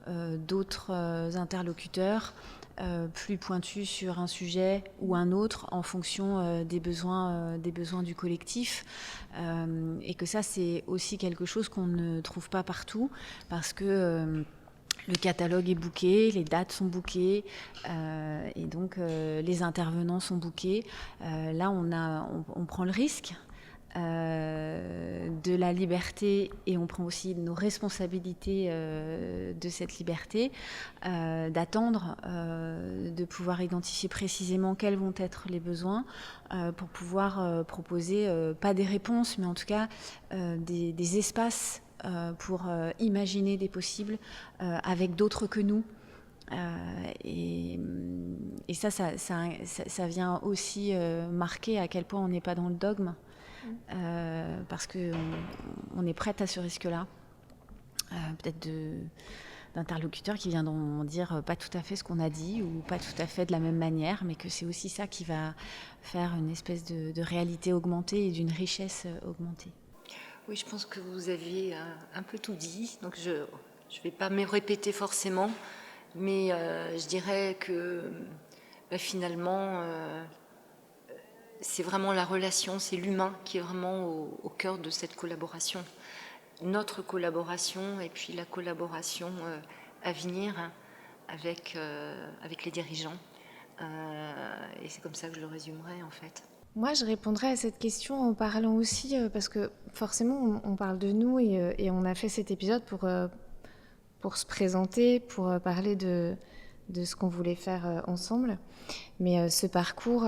d'autres interlocuteurs plus pointu sur un sujet ou un autre en fonction des besoins du collectif, et que ça c'est aussi quelque chose qu'on ne trouve pas partout parce que le catalogue est booké, les dates sont bookées et donc les intervenants sont bookés. Là on prend le risque de la liberté et on prend aussi nos responsabilités de cette liberté, d'attendre, de pouvoir identifier précisément quels vont être les besoins pour pouvoir proposer, pas des réponses, mais en tout cas des espaces pour imaginer des possibles avec d'autres que nous. Et ça vient aussi marquer à quel point on n'est pas dans le dogme. Parce qu'on est prête à ce risque-là, peut-être d'interlocuteurs qui viendront dire pas tout à fait ce qu'on a dit ou pas tout à fait de la même manière, mais que c'est aussi ça qui va faire une espèce de réalité augmentée et d'une richesse augmentée. Oui, je pense que vous aviez un peu tout dit, donc je ne vais pas me répéter forcément, mais je dirais que finalement... c'est vraiment la relation, c'est l'humain qui est vraiment au cœur de cette collaboration. Notre collaboration et puis la collaboration à venir avec les dirigeants. Et c'est comme ça que je le résumerai en fait. Moi, je répondrais à cette question en parlant aussi, parce que forcément, on parle de nous et on a fait cet épisode pour se présenter, pour parler de ce qu'on voulait faire ensemble. Mais ce parcours,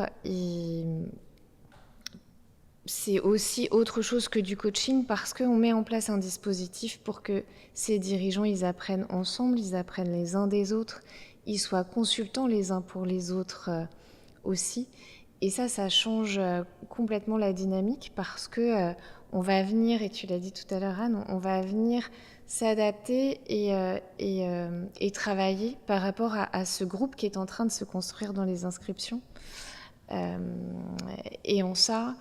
c'est aussi autre chose que du coaching parce qu'on met en place un dispositif pour que ces dirigeants, ils apprennent ensemble, ils apprennent les uns des autres, ils soient consultants les uns pour les autres aussi. Et ça change complètement la dynamique parce que on va venir, et tu l'as dit tout à l'heure Anne, on va venir s'adapter et travailler par rapport à ce groupe qui est en train de se construire dans les inscriptions. Et en ça,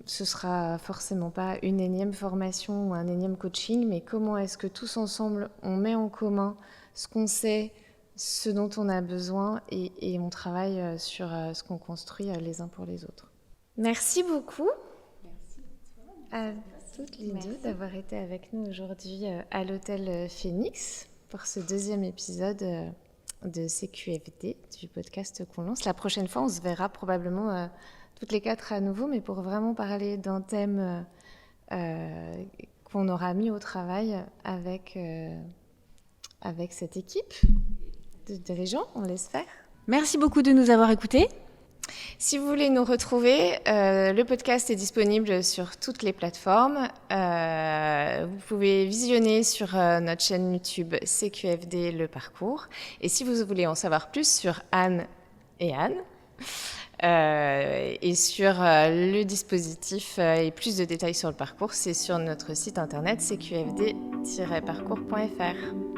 ce sera forcément pas une énième formation ou un énième coaching, mais comment est-ce que tous ensemble, on met en commun ce qu'on sait, ce dont on a besoin et on travaille sur ce qu'on construit les uns pour les autres. Merci beaucoup. Merci à toutes les deux d'avoir été avec nous aujourd'hui à l'hôtel Phoenix pour ce deuxième épisode de CQFD, du podcast qu'on lance. La prochaine fois, on se verra probablement toutes les quatre à nouveau, mais pour vraiment parler d'un thème qu'on aura mis au travail avec cette équipe de dirigeants, on l'espère. Merci beaucoup de nous avoir écoutés. Si vous voulez nous retrouver, le podcast est disponible sur toutes les plateformes. Vous pouvez visionner sur notre chaîne YouTube CQFD le parcours. Et si vous voulez en savoir plus sur Anne et Anne, Et sur le dispositif et plus de détails sur le parcours, c'est sur notre site internet cqfd-parcours.fr.